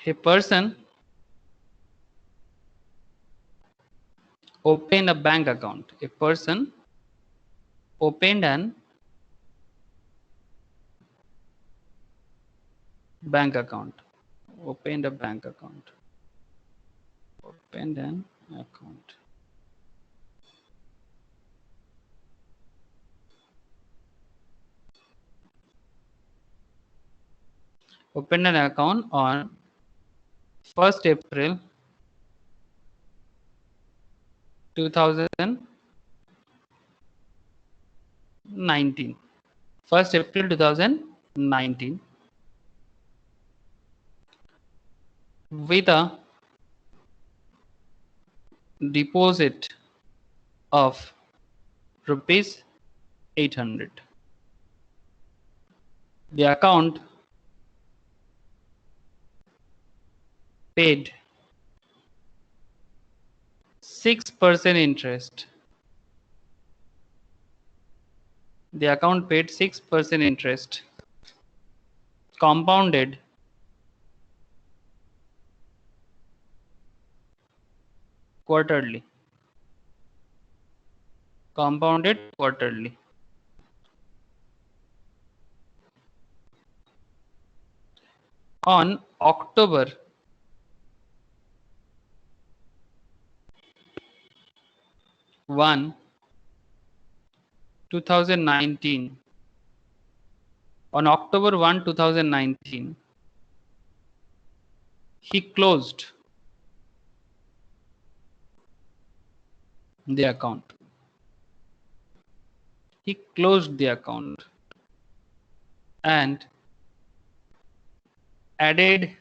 A person opened a bank account. A person opened an bank account. Opened a bank account. Opened an account. Opened an account on 1st April 2019. 1st April 2019 with a deposit of rupees 800. The account paid 6% interest. The account paid 6% interest, compounded quarterly. Compounded quarterly. On October 1, 2019, on October 1, 2019, he closed the account. He closed the account and added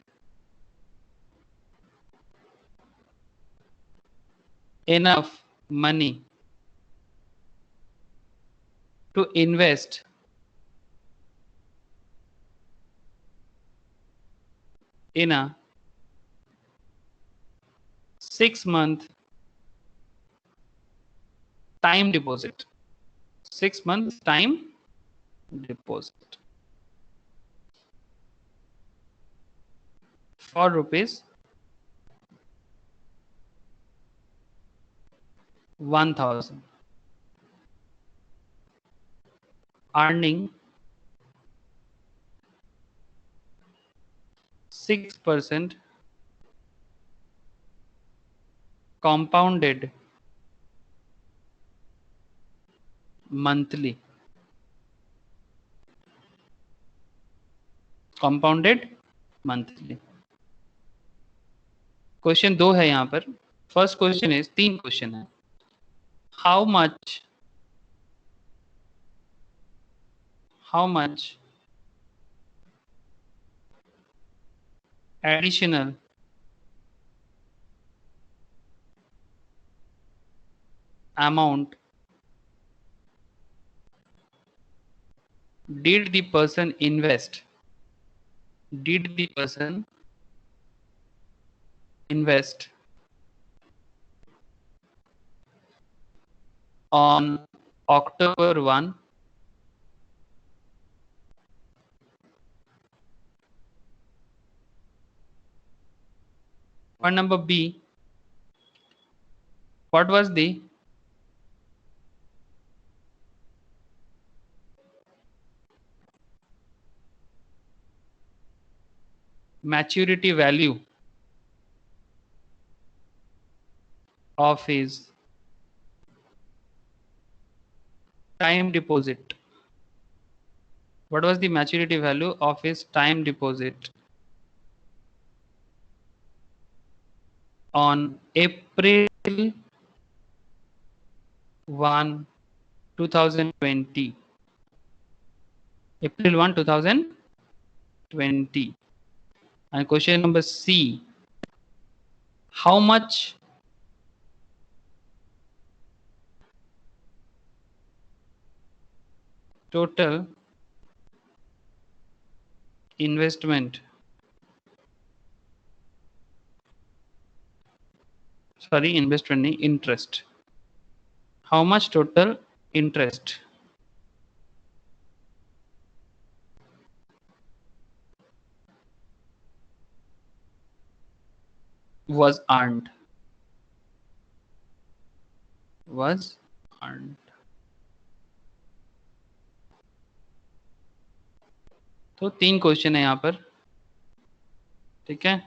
enough money to invest in a 6-month time deposit. 6 months time deposit for rupees 1000, earning 6% compounded monthly. Compounded monthly. Question 2 है यहाँ पर। फर्स्ट क्वेश्चन है, 3 क्वेश्चन है। How much additional amount did the person invest? Did the person invest on October 1, point number B, what was the maturity value of his time deposit? What was the maturity value of his time deposit on April 1, 2020? April 1, 2020. And question number C. How much total investment, sorry, investment नहीं, interest. How much total interest was earned? Was earned. तो 3 क्वेश्चन है यहाँ पर, ठीक है.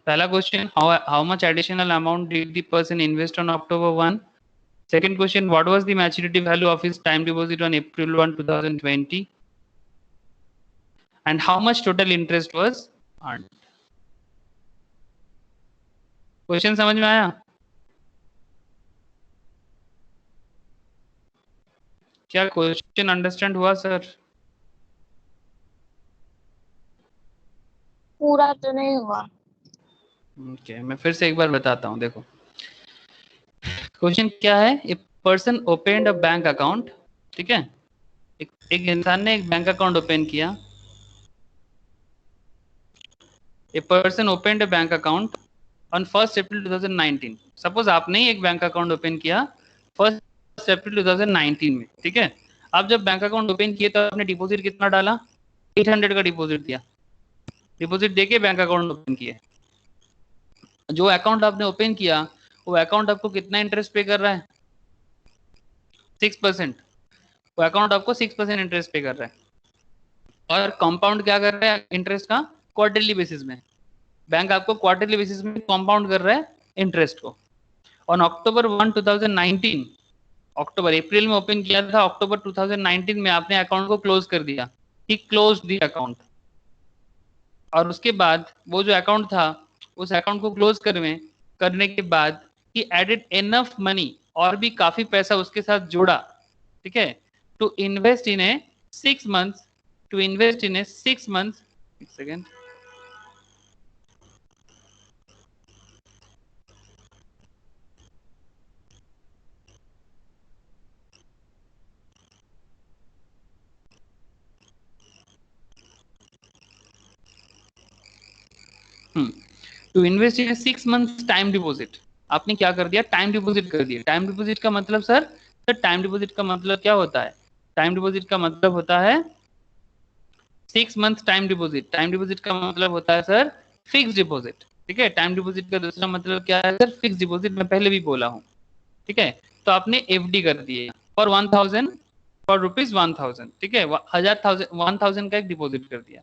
पहला question, how much additional amount did the person invest on October 1? Second question, what was the maturity value of his time deposit on April 1, 2020? And how much total interest was earned? Question समझ में आया? क्या क्वेश्चन अंडरस्टैंड हुआ सर? पूरा तो नहीं हुआ। ओके, मैं फिर से एक बार बताता हूँ. देखो क्वेश्चन क्या है. A person opened a bank account, ठीक है. एक इंसान ने एक बैंक अकाउंट ओपन किया. A person opened a bank account on 1 April 2019. Suppose आपने ही एक बैंक अकाउंट ओपन किया 1 अप्रैल 2019 में, ठीक है. आप जब बैंक अकाउंट ओपन किए तो आपने डिपॉजिट कितना डाला? 800 का डिपॉजिट दिया. डिपॉजिट देके बैंक अकाउंट ओपन किए. जो अकाउंट आपने ओपन किया वो अकाउंट आपको कितना इंटरेस्ट पे कर रहा है? 6%. वो अकाउंट आपको 6% इंटरेस्ट पे कर रहा है. और कंपाउंड क्या कर रहा है इंटरेस्ट का? क्वार्टरली बेसिस में. बैंक आपको क्वार्टरली बेसिस में कंपाउंड कर रहा है इंटरेस्ट को. ऑन अक्टूबर 1, 2019, अक्टूबर, अप्रैल में ओपन किया था, अक्टूबर 2019 में आपने अकाउंट को क्लोज कर दिया. ही क्लोज द अकाउंट. और उसके बाद वो जो अकाउंट था उस अकाउंट को क्लोज करने के बाद ही एडेड एनफ मनी, और भी काफी पैसा उसके साथ जोड़ा, ठीक है, to invest in a 6 months, to invest in a 6 months, एक second, to invest in 6 months time deposit. आपने क्या कर दिया? टाइम डिपॉजिट कर दिया. टाइम डिपॉजिट का मतलब सर टाइम डिपॉजिट का मतलब क्या होता है? टाइम डिपॉजिट का मतलब होता है 6 months time deposit. Time deposit का मतलब होता है सर फिक्स डिपॉजिट, ठीक है. टाइम डिपॉजिट का दूसरा मतलब क्या है सर? Fix deposit. मैं पहले भी बोला हूँ, ठीक है. तो आपने एफडी कर दिए फॉर 1000, फॉर ₹1000, ठीक है. 1000 का एक डिपॉजिट कर दिया.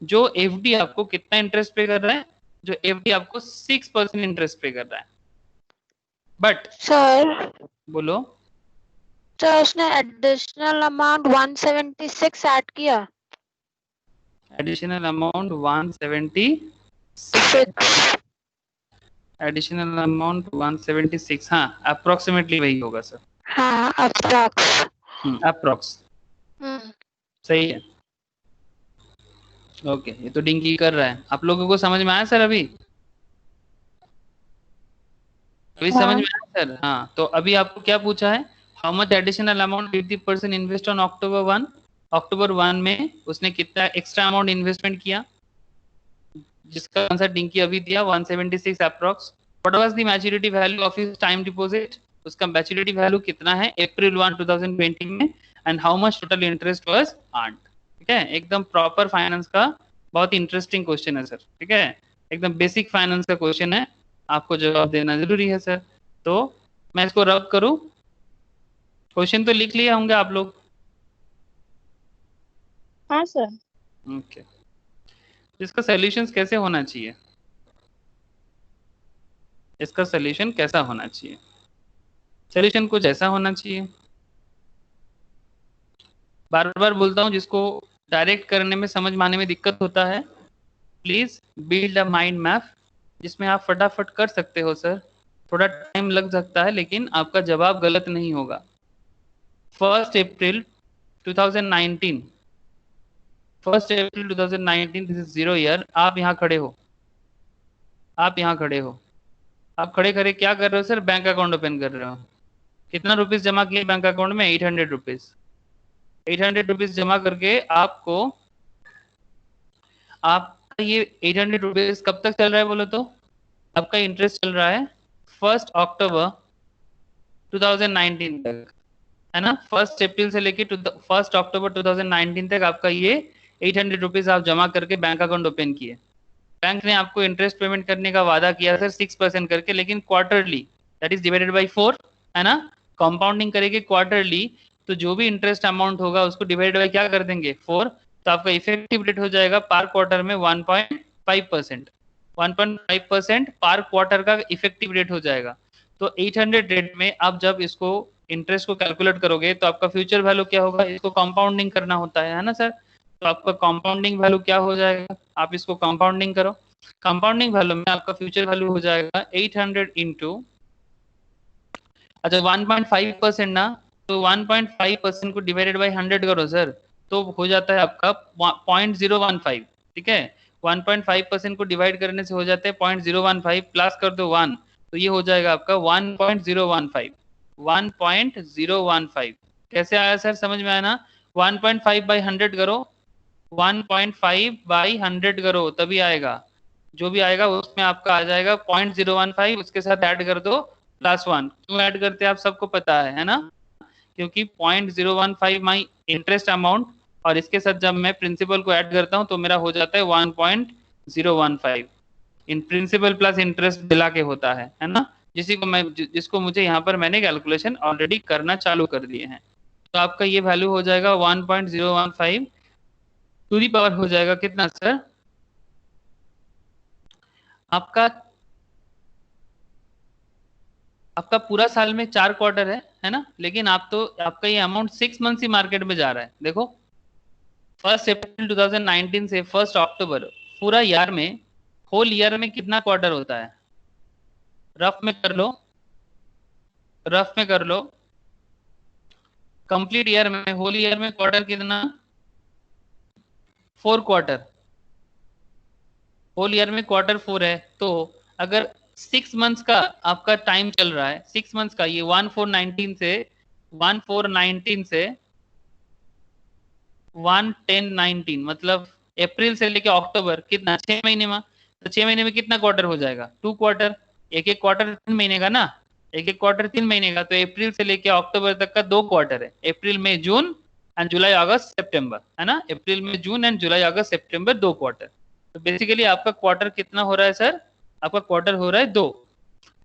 जो एफडी आपको कितना इंटरेस्ट पे कर रहा है? जो एफडी आपको 6% इंटरेस्ट पे कर रहा है. बट सर बोलो. सर उसने एडिशनल अमाउंट 176 ऐड किया. Additional amount 176, 6. एडिशनल अमाउंट 176, हाँ अप्रोक्सीमेटली वही होगा सर. हाँ अप्रॉक्स. अप्रोक्स सही है. ओके, ये तो डिंकी कर रहा है. आप लोगों को समझ में आया सर? अभी समझ में आया सर? हाँ. तो अभी आपको क्या पूछा है? How much additional amount did the person invest on October 1? अक्टूबर 1 में उसने कितना एक्स्ट्रा अमाउंट इन्वेस्टमेंट किया, जिसका आंसर डिंकी अभी दिया 176 approx. What was the maturity value of his time deposit? उसका मैच्योरिटी वैल्यू कितना है अप्रैल 1, 2020 में. And how much total interest was earned. ठीक है, एकदम प्रॉपर फाइनेंस का बहुत इंटरेस्टिंग क्वेश्चन है सर. ठीक है, एकदम बेसिक फाइनेंस का क्वेश्चन है, आपको जवाब देना जरूरी है सर. तो मैं इसको रब करूं? क्वेश्चन तो लिख लिए होंगे आप लोग? हाँ सर. ओके. इसका सॉल्यूशंस कैसे होना चाहिए? इसका सॉल्यूशन कैसा होना चाहिए? सॉल्यूशन कुछ ऐसा होना चाहिए. बार बार बोलता हूँ, जिसको डायरेक्ट करने में समझ में आने में दिक्कत होता है, please build a mind map जिसमें आप फटाफट कर सकते हो सर. थोड़ा टाइम लग सकता है लेकिन आपका जवाब गलत नहीं होगा. 1 अप्रैल 2019 1 अप्रैल 2019 दिस इज 0 ईयर। आप यहाँ खड़े हो, आप यहाँ खड़े हो, आप खड़े खड़े क्या कर रहे हो सर? बैंक अकाउंट ओपन कर रहे हो। कितना रुपीस जमा किए बैंक अकाउंट में? 800 रुपीज। 800 रुपीज जमा करके आपको, आपका ये 800 रुपीज कब तक चल रहा है बोलो तो? आपका इंटरेस्ट चल रहा है 1 अक्टूबर 2019 तक, है ना? 1 अप्रैल से लेके 1 अक्टूबर 2019 तक आपका ये 800 रुपीज आप जमा करके बैंक अकाउंट ओपन किए। बैंक ने आपको इंटरेस्ट पेमेंट करने का वादा किया सर 6% करके, लेकिन quarterly, that is divided by 4, है ना? कंपाउंडिंग करेंगे क्वार्टरली, तो जो भी इंटरेस्ट अमाउंट होगा उसको डिवाइड बाई क्या कर देंगे? 4। तो आपका इफेक्टिव रेट हो जाएगा पर क्वार्टर में 1.5%। 1.5% पर क्वार्टर का इफेक्टिव रेट हो जाएगा। तो 800 रेट में आप जब इसको इंटरेस्ट को कैलकुलेट करोगे तो आपका फ्यूचर वैल्यू क्या होगा? इसको कंपाउंडिंग करना होता है ना सर? तो आपका कंपाउंडिंग वैल्यू क्या हो जाएगा? आप इसको कंपाउंडिंग करो, कंपाउंडिंग वैल्यू में आपका फ्यूचर वैल्यू हो जाएगा 800 इंटू, अच्छा 1.5% ना, तो 1.5% को डिवाइडेड बाई 100 करो सर, तो हो जाता है आपका 0.015। ठीक है, 1.5% को डिवाइड करने से हो जाता है 0.015, प्लस कर दो 1, तो ये हो जाएगा आपका 1.015। 1.015 कैसे आया सर? समझ में आया ना? 1.5 बाई 100 करो, 1.5 बाई 100 करो, तभी आएगा। जो भी आएगा उसमें आपका आ जाएगा 0.015, उसके साथ ऐड कर दो +1। क्यों ऐड करते हैं आप सबको पता है ना? क्योंकि 0.015 माई इंटरेस्ट अमाउंट, और इसके साथ जब मैं प्रिंसिपल को ऐड करता हूँ तो मेरा हो जाता है 1.015। इन प्रिंसिपल प्लस इंटरेस्ट मिला के होता है ना? जिसको मुझे यहाँ पर मैंने कैलकुलेशन ऑलरेडी करना चालू कर दिए हैं। तो आपका ये वैल्यू हो जाएगा 1.015 टू दी पावर हो जाएगा कितना सर? आपका पूरा साल में 4 क्वार्टर है ना? लेकिन आपका ये अमाउंट 6 मंथ ही मार्केट में जा रहा है। देखो 1 अप्रैल 2019 से 1 अक्टूबर, पूरा ईयर में, होल ईयर में कितना क्वार्टर होता है? रफ में कर लो, रफ में कर लो। कंप्लीट ईयर में, होल ईयर में क्वार्टर कितना? 4 क्वार्टर। होल ईयर में क्वार्टर 4 है, तो अगर 6 मंथ्स का आपका टाइम चल रहा है, 6 मंथ्स का, ये 1419 से 11019, मतलब अप्रैल से लेके अक्टूबर, कितना? 6 महीने में। तो 6 महीने में कितना क्वार्टर हो जाएगा? 2 क्वार्टर। एक एक क्वार्टर 3 महीने का ना, एक एक क्वार्टर 3 महीने का, तो अप्रैल से लेके अक्टूबर तक का 2 क्वार्टर है। अप्रैल मई जून एंड जुलाई अगस्त सितंबर, है ना? अप्रैल में जून एंड जुलाई अगस्त सितंबर 2 क्वार्टर। तो बेसिकली आपका क्वार्टर कितना हो रहा है सर? आपका क्वार्टर हो रहा है 2।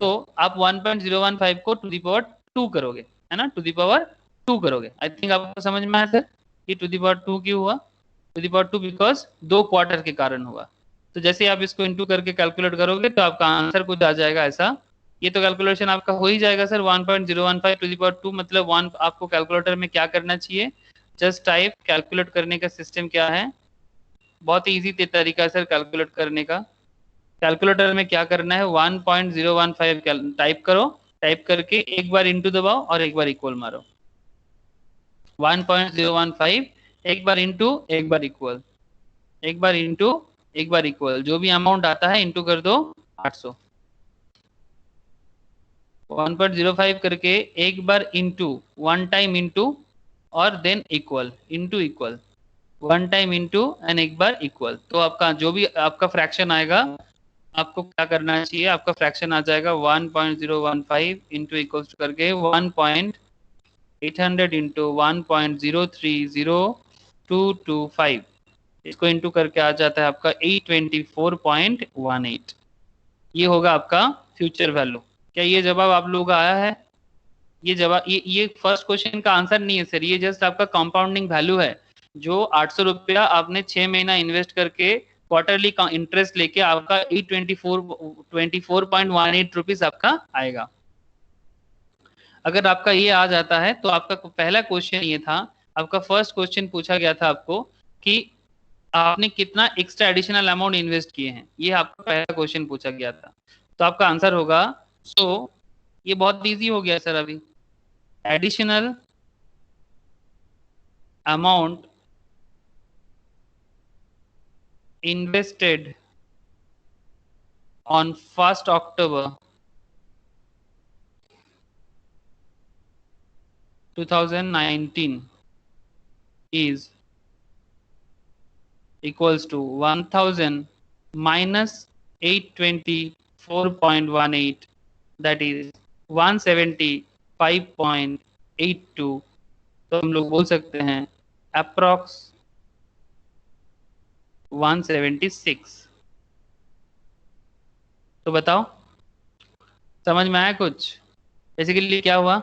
तो आप 1.015 को टू दी पावर 2 करोगे, है ना? टू दी पावर 2 करोगे। आई थिंक आपको समझ में आया सर कि टू दी पावर 2 क्यों हुआ? To the power 2 because 2 quarter के कारण हुआ। तो जैसे आप इसको इंटू करके कैलकुलेट करोगे तो आपका आंसर कुछ आ जाएगा ऐसा। ये तो कैलकुलेशन आपका हो ही जाएगा सर। 1.015 टू दी पावर 2 मतलब 1। आपको कैलकुलेटर में क्या करना चाहिए? जस्ट टाइप, कैलकुलेट करने का सिस्टम क्या है? बहुत ही इजी तरीका है सर कैलकुलेट करने का। कैलकुलेटर में क्या करना है? 1.015 टाइप करो, टाइप करके एक बार इंटू दबाओ और एक बार इक्वल मारो। 1.015, एक बार इंटू, एक बार इक्वल, एक बार इंटू, एक बार इक्वल, जो भी अमाउंट आता है इंटू कर दो 800। 1.05 करके एक बार इंटू, वन टाइम इंटू और than equal, into equal, one time into and एक बार इक्वल। तो आपका जो भी आपका फ्रैक्शन आएगा, आपको क्या करना चाहिए? आपका फ्रैक्शन आ जाएगा 1.015 इंटू इक्वल्स करके 1.800 इंटू 1.030225, इसको इंटू करके आ जाता है आपका 824.18। ये होगा आपका फ्यूचर वैल्यू। क्या ये जवाब आप लोगों का आया है? ये जवाब, ये फर्स्ट क्वेश्चन का आंसर नहीं है सर, ये जस्ट आपका कंपाउंडिंग वैल्यू है। जो 800 रुपया आपने 6 महीना इन्वेस्ट करके क्वार्टरली का इंटरेस्ट लेके आपका 824.18 रुपीज आपका आएगा। अगर आपका ये आ जाता है तो आपका पहला क्वेश्चन ये था, आपका फर्स्ट क्वेश्चन पूछा गया था आपको कि आपने कितना एक्स्ट्रा एडिशनल अमाउंट इन्वेस्ट किए हैं, ये आपका पहला क्वेश्चन पूछा गया था। तो आपका आंसर होगा, ये बहुत इजी हो गया सर। अभी additional amount invested on 1st October 2019 is equals to 1000 minus 824.18, that is 175.82. तो हम लोग बोल सकते हैं अप्रॉक्स 176. तो बताओ समझ में आया कुछ? बेसिकली क्या हुआ,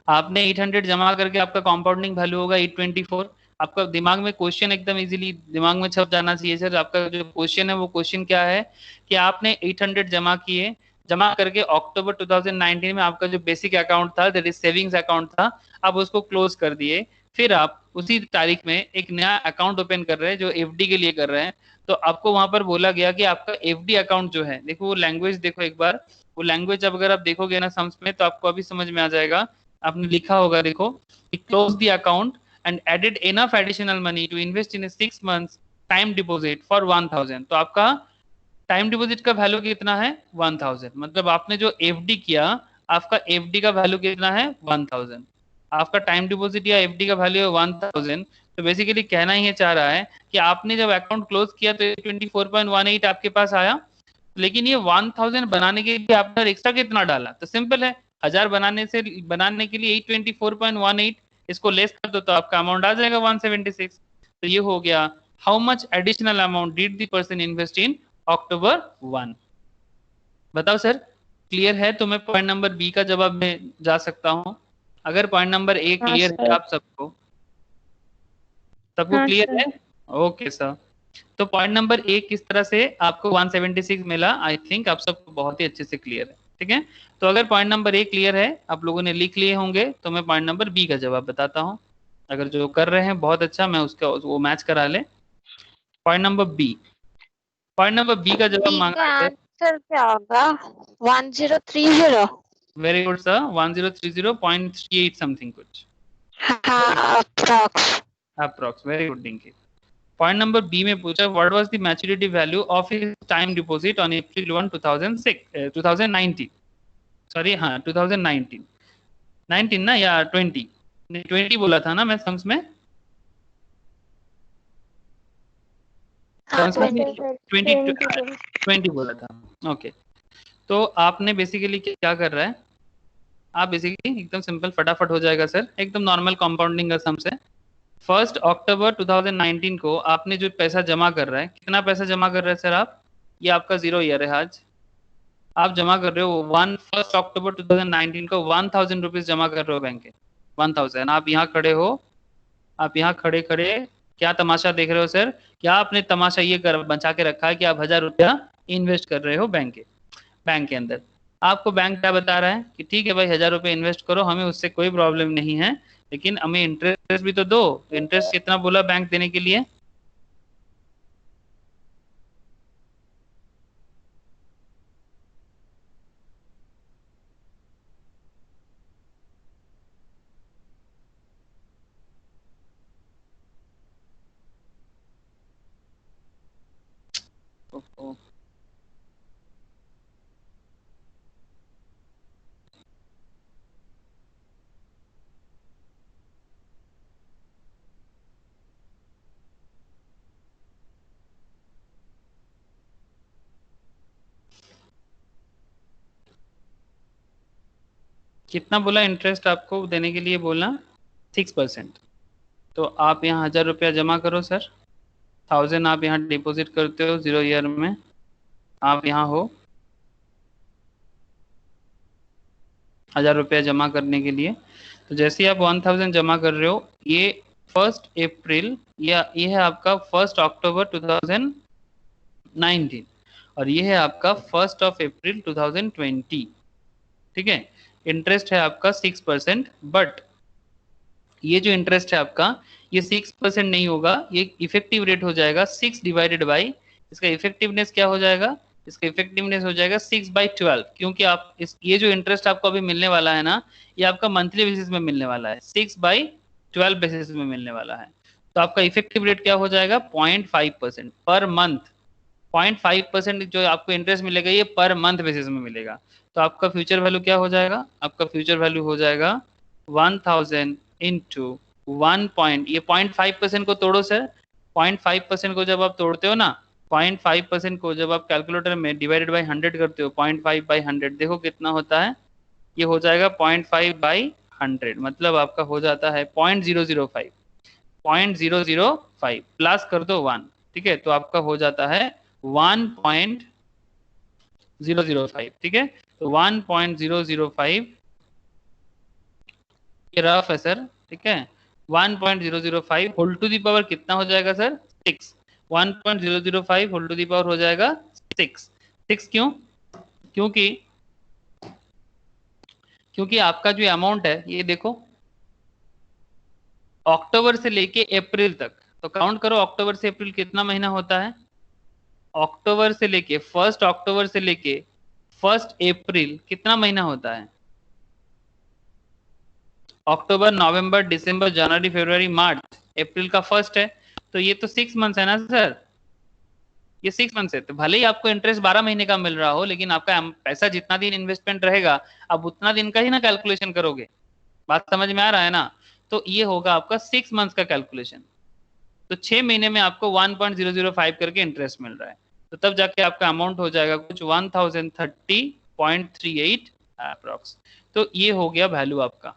आपने 800 जमा करके आपका कंपाउंडिंग वैल्यू होगा 824. आपका दिमाग में क्वेश्चन एकदम इजीली दिमाग में छप जाना चाहिए सर. आपका जो क्वेश्चन है वो क्वेश्चन क्या है कि आपने 800 जमा किए, जमा करके अक्टूबर 2019 में आपका जो बेसिक अकाउंट था दैट इज सेविंग्स अकाउंट था, आप उसको क्लोज कर दिए. फिर आप उसी तारीख में एक नया अकाउंट ओपन कर रहे हैं जो एफडी के लिए कर रहे हैं. तो आपको वहां पर बोला गया कि आपका एफडी अकाउंट जो है, देखो वो लैंग्वेज देखो एक बार, वो लैंग्वेज अब अगर आप देखोगे ना सम्स में तो आपको अभी समझ में आ जाएगा. आपने लिखा होगा देखो, close the account and added enough additional money to invest in a 6 months time deposit for 1000. तो आपका टाइम डिपॉजिट का वैल्यू कितना है 1000. मतलब आपने जो एफडी किया, आपका एफडी का वैल्यू कितना है 1000. आपका टाइम डिपॉजिट या एफडी का वैल्यू है 1000. तो बेसिकली कहना ही चाह रहा है कि आपने जब अकाउंट क्लोज किया तो 24.18 आपके पास आया, लेकिन ये 1000 बनाने के लिए आपने एक्स्ट्रा कितना डाला? तो सिंपल है, 1000 बनाने के लिए 824.18 इसको लेस कर दो तो आपका अमाउंट आ जाएगा 176. तो ये हो गया how much additional amount did the person invest in October 1. बताओ सर क्लियर है? तो मैं पॉइंट नंबर बी का जवाब में जा सकता हूं. अगर पॉइंट नंबर ए क्लियर है आप सबको क्लियर है? Okay sir. तो पॉइंट नंबर ए किस तरह से आपको 176 मिला, आई थिंक आप सबको बहुत ही अच्छे से क्लियर है. ठीक है, तो अगर पॉइंट नंबर ए क्लियर है, आप लोगों ने लिख लिए होंगे, तो मैं पॉइंट नंबर बी का जवाब बताता हूं. अगर जो कर रहे हैं बहुत अच्छा, मैं उसका वो मैच करा ले. पॉइंट नंबर बी का जवाब मांगा है. आंसर क्या होगा? 1030. वेरी गुड सर, 1030.38 समथिंग कुछ. हाँ, approx. Very good Dinky. Point number B में पूछा what was the maturity value of his time deposit on April 1 2019. Sorry हाँ 2019 ना या 20 बोला था ना मैं सम्स में. 20 बोला था. ओके, तो आपने बेसिकली क्या कर रहा है, आप बेसिकली एकदम सिंपल फटाफट हो जाएगा सर, एकदम नॉर्मल कंपाउंडिंग का सम्स है. 1 अक्टूबर 2019 को आपने जो पैसा जमा कर रहा है, कितना पैसा जमा कर रहे हैं सर आप? ये आपका 0 ईयर है आज. आप जमा कर रहे हो 1 अक्टूबर 2019 को 1000 रुपीज जमा कर रहे हो बैंक के. 1000. आप यहाँ खड़े हो, आप यहाँ खड़े क्या तमाशा देख रहे हो सर? क्या आपने तमाशा ये कर बचा के रखा है कि आप 1000 रुपया इन्वेस्ट कर रहे हो बैंक के अंदर. आपको बैंक क्या बता रहा है कि ठीक है भाई 1000 रुपये इन्वेस्ट करो, हमें उससे कोई प्रॉब्लम नहीं है, लेकिन हमें इंटरेस्ट भी तो दो. इंटरेस्ट कितना बोला बैंक देने के लिए? कितना बोला इंटरेस्ट आपको देने के लिए? बोला 6%. तो आप यहाँ 1000 रुपया जमा करो सर. 1000 आप यहाँ डिपॉजिट करते हो 0 ईयर में. आप यहाँ हो 1000 रुपया जमा करने के लिए. तो जैसे ही आप 1000 जमा कर रहे हो, ये 1 अप्रैल या ये है आपका 1 अक्टूबर 2019 और ये है आपका 1 अप्रैल 2020. ठीक है, इंटरेस्ट है आपका 6%. बट ये जो इंटरेस्ट है आपका, ये 6% नहीं होगा, ये इफेक्टिव रेट हो जाएगा 6 डिवाइडेड बाई, इसका इफेक्टिवनेस क्या हो जाएगा? इसका इफेक्टिवनेस हो जाएगा 6/12. क्योंकि आप ये जो इंटरेस्ट आपको अभी मिलने वाला है ना, ये आपका मंथली बेसिस में मिलने वाला है, 6/12 बेसिस में मिलने वाला है. तो आपका इफेक्टिव रेट क्या हो जाएगा? 0.5% पर मंथ. 0.5% जो आपको इंटरेस्ट मिलेगा ये पर मंथ बेसिस में मिलेगा। तो आपका फ्यूचर वैल्यू क्या हो जाएगा? आपका फ्यूचर वैल्यू हो जाएगा 1000 इंटू 1 पॉइंट, ये 0.5% को तोड़ो सर। 0.5% को जब आप तोड़ते हो ना, 0.5% को जब आप कैलकुलेटर में डिवाइडेड बाई 100 करते हो, 0.5/100 देखो कितना होता है, ये हो जाएगा 0.5/100, मतलब आपका हो जाता है 0.005। 0.005 प्लस कर दो 1, ठीक है, तो आपका हो जाता है 1.005, ठीक है। तो 1.005 ये रफ है सर, ठीक है। 1.005 होल टू दी पावर कितना हो जाएगा sir? 6। 1.005 whole to the power हो जाएगा 6। 6 क्यों? क्योंकि क्योंकि आपका जो अमाउंट है ये देखो, अक्टूबर से लेके अप्रैल तक, तो काउंट करो अक्टूबर से अप्रैल कितना महीना होता है? अक्टूबर से लेके 1 अक्टूबर से लेके 1 अप्रैल कितना महीना होता है? अक्टूबर, नवंबर, दिसंबर, जनवरी, फरवरी, मार्च, अप्रैल का 1 है, तो ये तो 6 मंथ्स है ना सर, ये 6 मंथ्स है। तो भले ही आपको इंटरेस्ट 12 महीने का मिल रहा हो, लेकिन आपका पैसा जितना दिन इन्वेस्टमेंट रहेगा आप उतना दिन का ही ना कैलकुलेशन करोगे। बात समझ में आ रहा है ना? तो ये होगा आपका 6 मंथ्स का कैलकुलेशन। तो 6 महीने में आपको 1.005 करके इंटरेस्ट मिल रहा है, तो तब जाके आपका अमाउंट हो जाएगा कुछ 1030.38 अप्रॉक्स। तो ये हो गया वैल्यू आपका।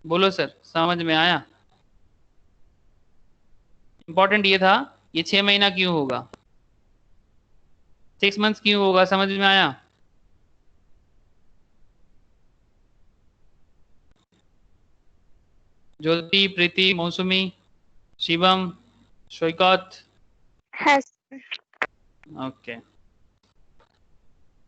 बोलो सर, समझ में आया? इंपॉर्टेंट ये था, ये 6 महीना क्यों होगा, 6 मंथ्स क्यों होगा, समझ में आया? ज्योति, प्रीति, मौसमी, शिवम, शोइकत, है ओके।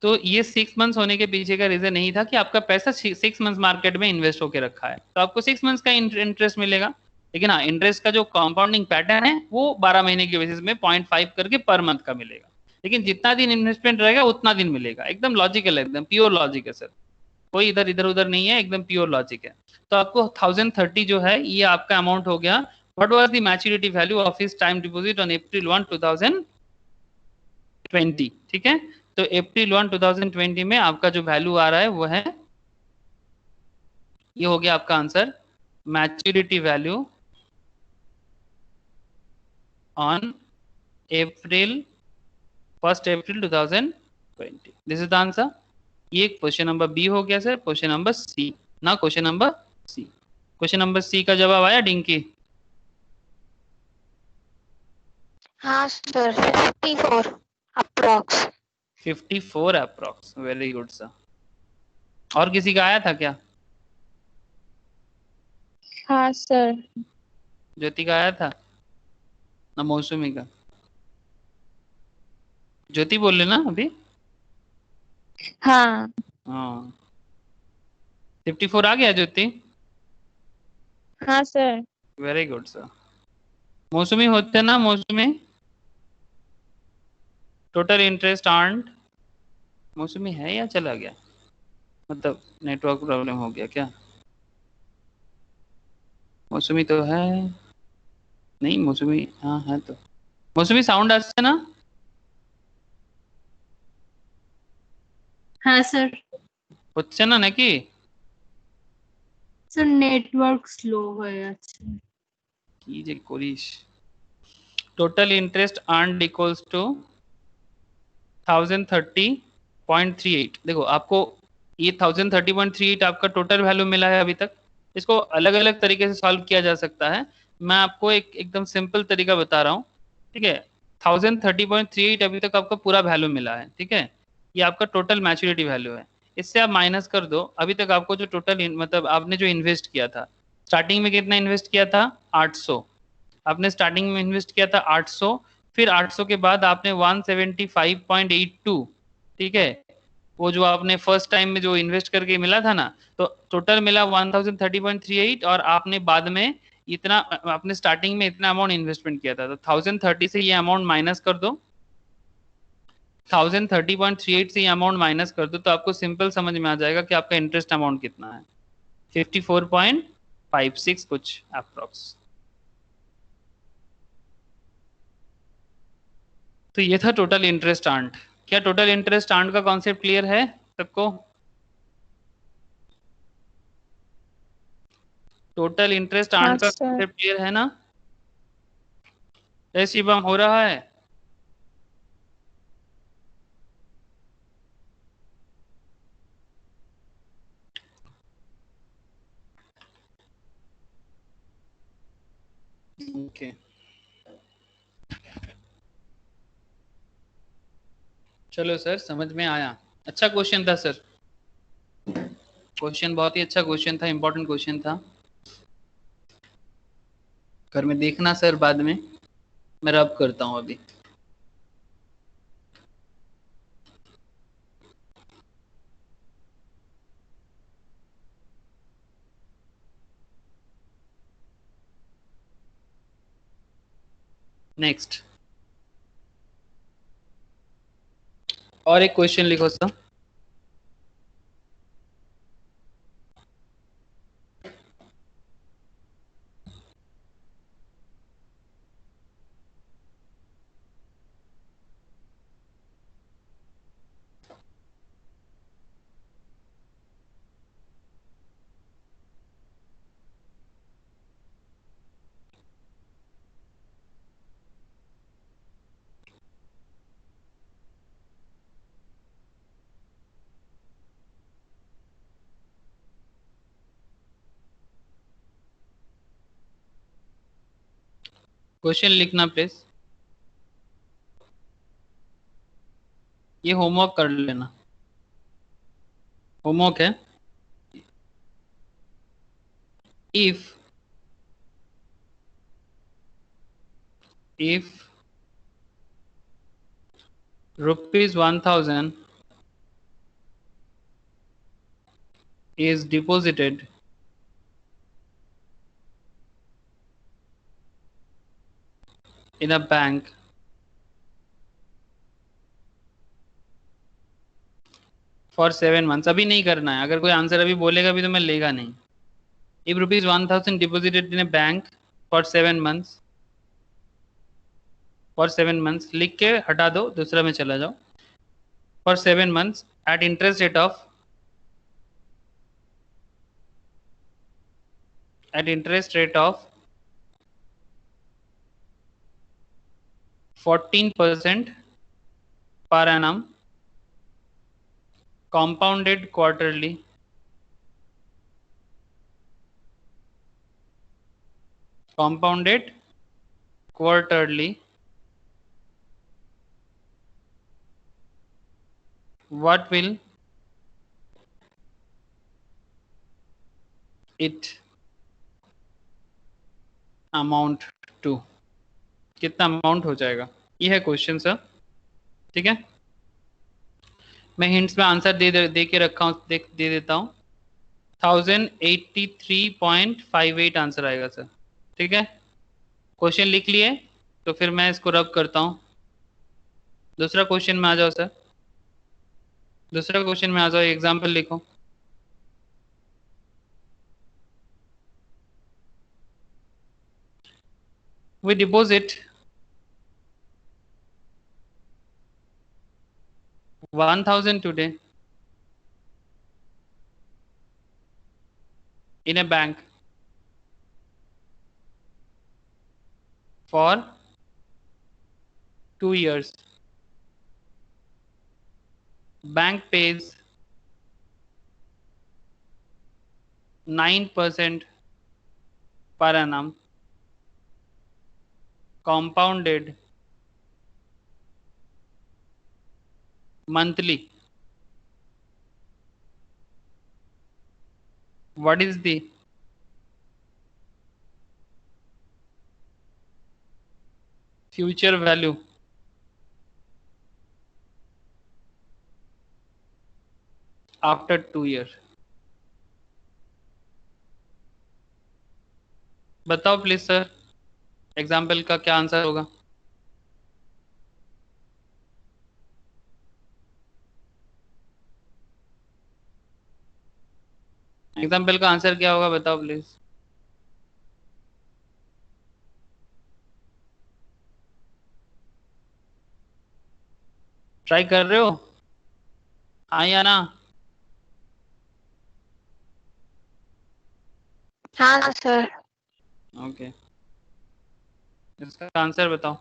तो ये 6 मंथ्स होने के पीछे का रीजन नहीं था कि आपका पैसा 6 मंथ्स मार्केट में इन्वेस्ट होकर रखा है, तो आपको 6 मंथ्स का इंटरेस्ट मिलेगा। लेकिन हाँ, इंटरेस्ट का जो कंपाउंडिंग पैटर्न है वो 12 महीने के बेसिस में 0.5 करके पर मंथ का मिलेगा। लेकिन जितना दिन इन्वेस्टमेंट रहेगा उतना दिन मिलेगा। एकदम लॉजिकल है, एकदम प्योर लॉजिक है सर, कोई इधर इधर उधर नहीं है, एकदम प्योर लॉजिक है। तो आपको 1030 जो है ये आपका अमाउंट हो गया। What was the maturity value of his time deposit on April 1, 2020, ठीक है। तो April 1, 2020 में आपका जो वैल्यू आ रहा है वो है, ये हो गया आपका answer, maturity value on April 1 April 2020, this is the answer. ये क्वेश्चन नंबर बी हो गया सर। क्वेश्चन नंबर सी, ना question number C, question number C का जवाब आया डिंकी? हाँ sir 54 approx. 54 approx, very good sir. और किसी का आया था क्या? हाँ सर। ज्योति का आया था ना मौसमी का? ज्योति बोल लेना अभी। हाँ। हाँ 54 आ गया ज्योति, हाँ सर। Very good sir. मौसमी होते ना मौसमी, टोटल इंटरेस्ट अर्न्ड, मौसमी है या चला गया, मतलब नेटवर्क प्रॉब्लम हो गया क्या? मौसमी तो है, नहीं मौसमी, हाँ है तो। मौसमी साउंड আসছে না? হ্যাঁ স্যার। হচ্ছে না নাকি? স্যার নেটওয়ার্ক স্লো হয়ে যাচ্ছে। কি যে করিস। Total interest earned equals to 1030.38। देखो आपको ये 1030.38 आपका टोटल वैल्यू मिला है अभी तक। इसको अलग अलग तरीके से सॉल्व किया जा सकता है, मैं आपको एक एकदम सिंपल तरीका बता रहा हूँ, ठीक है। 1030.38 अभी तक आपका पूरा वैल्यू मिला है, ठीक है। ये आपका टोटल मैच्योरिटी वैल्यू है। इससे आप माइनस कर दो अभी तक आपको जो टोटल मतलब आपने जो इन्वेस्ट किया था, स्टार्टिंग में कितना इन्वेस्ट किया था? 800। आपने स्टार्टिंग में इन्वेस्ट किया था 800, फिर 800 के बाद आपने 175.82, ठीक है, वो जो आपने फर्स्ट टाइम में जो इन्वेस्ट करके मिला था ना, तो टोटल मिला 1030.38, और आपने बाद में इतना, आपने स्टार्टिंग में इतना अमाउंट इन्वेस्टमेंट किया था, तो 1030 से ये अमाउंट माइनस कर दो, 1030.38 से ये अमाउंट माइनस कर दो, तो आपको सिंपल समझ में आ जाएगा कि आपका इंटरेस्ट अमाउंट कितना है, 54.56 कुछ अप्रोक्स। तो ये था टोटल इंटरेस्ट आंट। क्या टोटल इंटरेस्ट आंट का कॉन्सेप्ट क्लियर है सबको? टोटल इंटरेस्ट हाँ आंट का सर। कॉन्सेप्ट क्लियर है ना? शिवम हो रहा है? ओके चलो सर, समझ में आया। अच्छा क्वेश्चन था सर, क्वेश्चन बहुत ही अच्छा क्वेश्चन था, इंपॉर्टेंट क्वेश्चन था। घर में देखना सर बाद में, मैं रब करता हूँ अभी। नेक्स्ट और एक क्वेश्चन लिखो सर। क्वेश्चन लिखना प्लीज, ये होमवर्क कर लेना, होमवर्क है। If ₹1000 is deposited in a bank for 7 months, अभी नहीं करना है, अगर कोई आंसर अभी बोलेगा भी तो मैं लेगा नहीं। If ₹1000 deposited in a bank for 7 months, for 7 months लिख के हटा दो, दूसरा में चला जाओ। For 7 months at interest rate of 14% per annum, compounded quarterly, what will it amount to? कितना अमाउंट हो जाएगा, ये है क्वेश्चन सर। ठीक है, मैं हिंट्स में आंसर दे के रखा हूँ, दे देता हूँ। 1083.58 आंसर आएगा सर। ठीक है, क्वेश्चन लिख लिए तो फिर मैं इसको रब करता हूँ। दूसरा क्वेश्चन में आ जाओ सर, दूसरा क्वेश्चन में आ जाओ, एग्जाम्पल लिखो। We deposit 1000 today in a bank for 2 years. Bank pays 9% per annum, compounded monthly. What is the future value after 2 years? बताओ प्लीज सर, एग्जाम्पल का क्या आंसर होगा? एग्जाम्पल का आंसर क्या होगा बताओ प्लीज। ट्राई कर रहे हो? हाँ या ना? हाँ सर। ओके, इसका आंसर बताओ।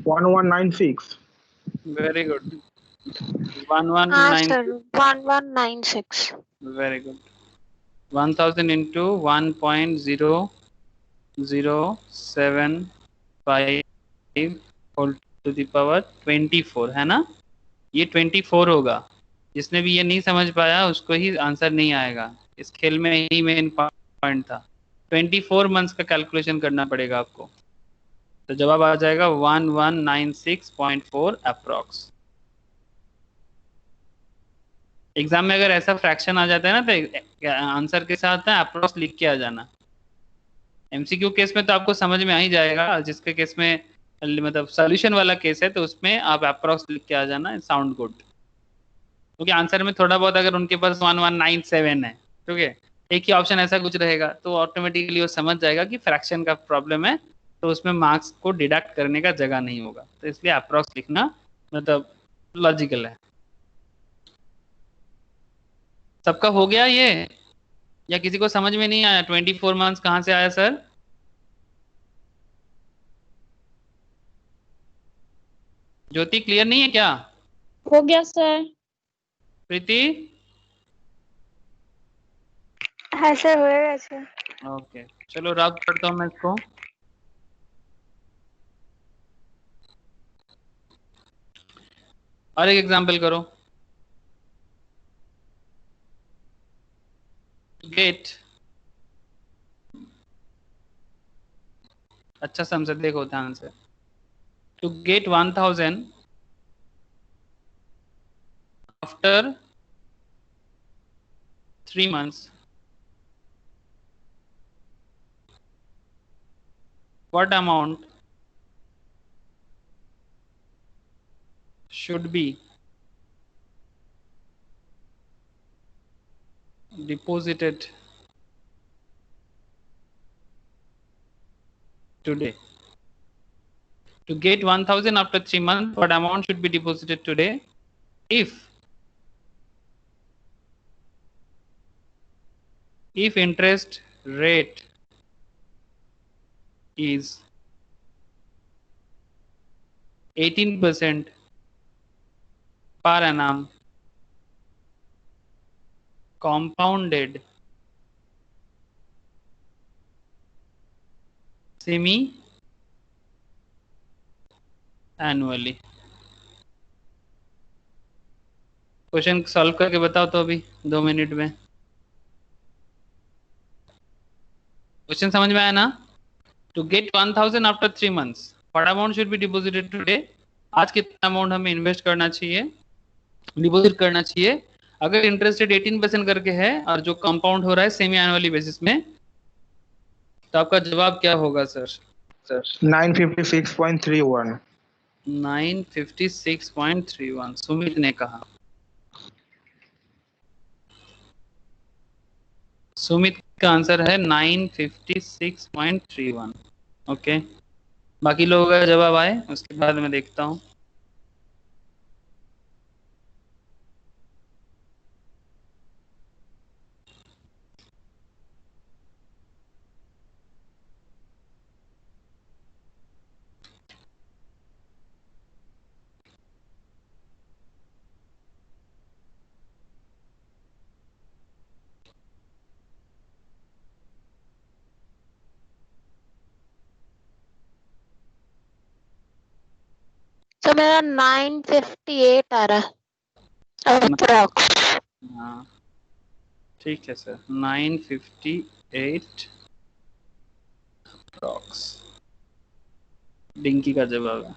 One one nine six. Very good. 1196। हाँ sir 1196। Very good. 1000 into 1.0075 whole to the power 24 है ना? ये 24 होगा। जिसने भी ये नहीं समझ पाया उसको ही आंसर नहीं आएगा। इस खेल में यही मेन पॉइंट था। 24 मंथ्स का कैलकुलेशन करना पड़ेगा आपको। तो जवाब आ जाएगा 1196.4 अप्रॉक्स। एग्जाम में अगर ऐसा फ्रैक्शन आ जाता है ना तो आंसर के साथ ना अप्रॉक्स लिख के आ जाना। एमसीक्यू केस में तो आपको समझ में आ ही जाएगा, जिसके केस में मतलब सॉल्यूशन वाला केस है तो उसमें आप अप्रॉक्स लिख के आ जाना, साउंड गुड। क्योंकि आंसर में थोड़ा बहुत अगर उनके पास 1197 है, ठीक है, एक ही ऑप्शन ऐसा कुछ रहेगा तो ऑटोमेटिकली वो समझ जाएगा कि फ्रैक्शन का प्रॉब्लम है, तो उसमें मार्क्स को डिडक्ट करने का जगह नहीं होगा। तो इसलिए अप्रॉक्स लिखना मतलब लॉजिकल है। सबका हो गया ये, या किसी को समझ में नहीं आया? 24 मंथ्स कहाँ से आया सर? ज्योति क्लियर नहीं है क्या? हो गया सर। प्रीति? हाँ सर होएगा सर। ओके, चलो रब करता हूँ मैं इसको। और एक एग्जांपल करो। गेट, अच्छा समझे, देखो ध्यान से। To get 1000 after 3 months, what amount should be deposited today? To get 1000 after 3 months, what amount should be deposited today if interest rate is 18% per annum compounded semi annually? Question solve करके बताओ तो अभी 2 मिनट में। क्वेश्चन समझ में आया ना? To get 1000 after 3 months, what amount should be deposited today? आज कितना अमाउंट हमें इन्वेस्ट करना चाहिए, डिपॉजिट करना चाहिए? अगर इंटरेस्ट रेट 18% करके है और जो कंपाउंड हो रहा है सेमी एनुअली बेसिस में, तो आपका जवाब क्या होगा सर? 956.31. 956.31 सुमित ने कहा। सुमित का आंसर है 956.31। ओके, बाकी लोगों का जवाब आए उसके बाद मैं देखता हूँ। मेरा 958 आ रहा है अप्रॉक्स। हाँ ठीक है सर, 958 अप्रॉक्स डिंकी का जवाब है।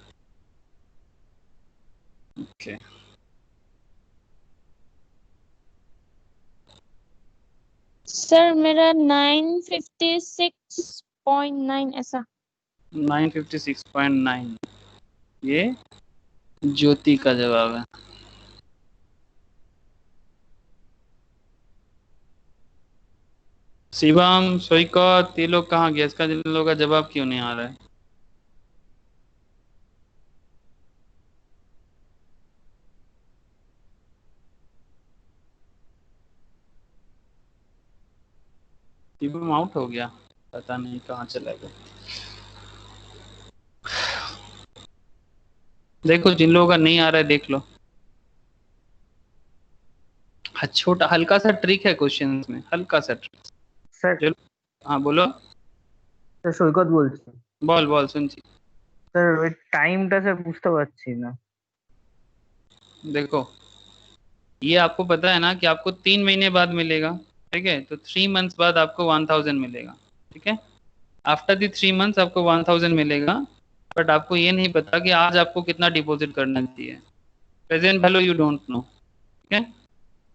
ओके सर मेरा 956.9 ऐसा। 956.9 ये ज्योति का जवाब है। शिवम, सोईकत, ये लोग कहाँ गया? इसका जिन लोगों का जवाब क्यों नहीं आ रहा है? शिवम आउट हो गया, पता नहीं कहाँ चला गया। देखो जिन लोगों का नहीं आ रहा है देख लो। छोटा हल्का सा ट्रिक है क्वेश्चन में, हल्का सा ट्रिक। স্যার हाँ बोलो। স্যার সৈকত বলছি। बोल बोल सुनची। স্যার ওই টাইমটা স্যার বুঝতে পারছি না। देखो ये आपको पता है ना कि आपको 3 महीने बाद मिलेगा, ठीक है? तो 3 मंथ्स बाद आपको 1000 मिलेगा, ठीक है? आफ्टर द 3 मंथ्स आपको 1000 मिलेगा, बट आपको ये नहीं पता कि आज आपको कितना डिपॉजिट करना चाहिए। Present value you don't know, ठीक है?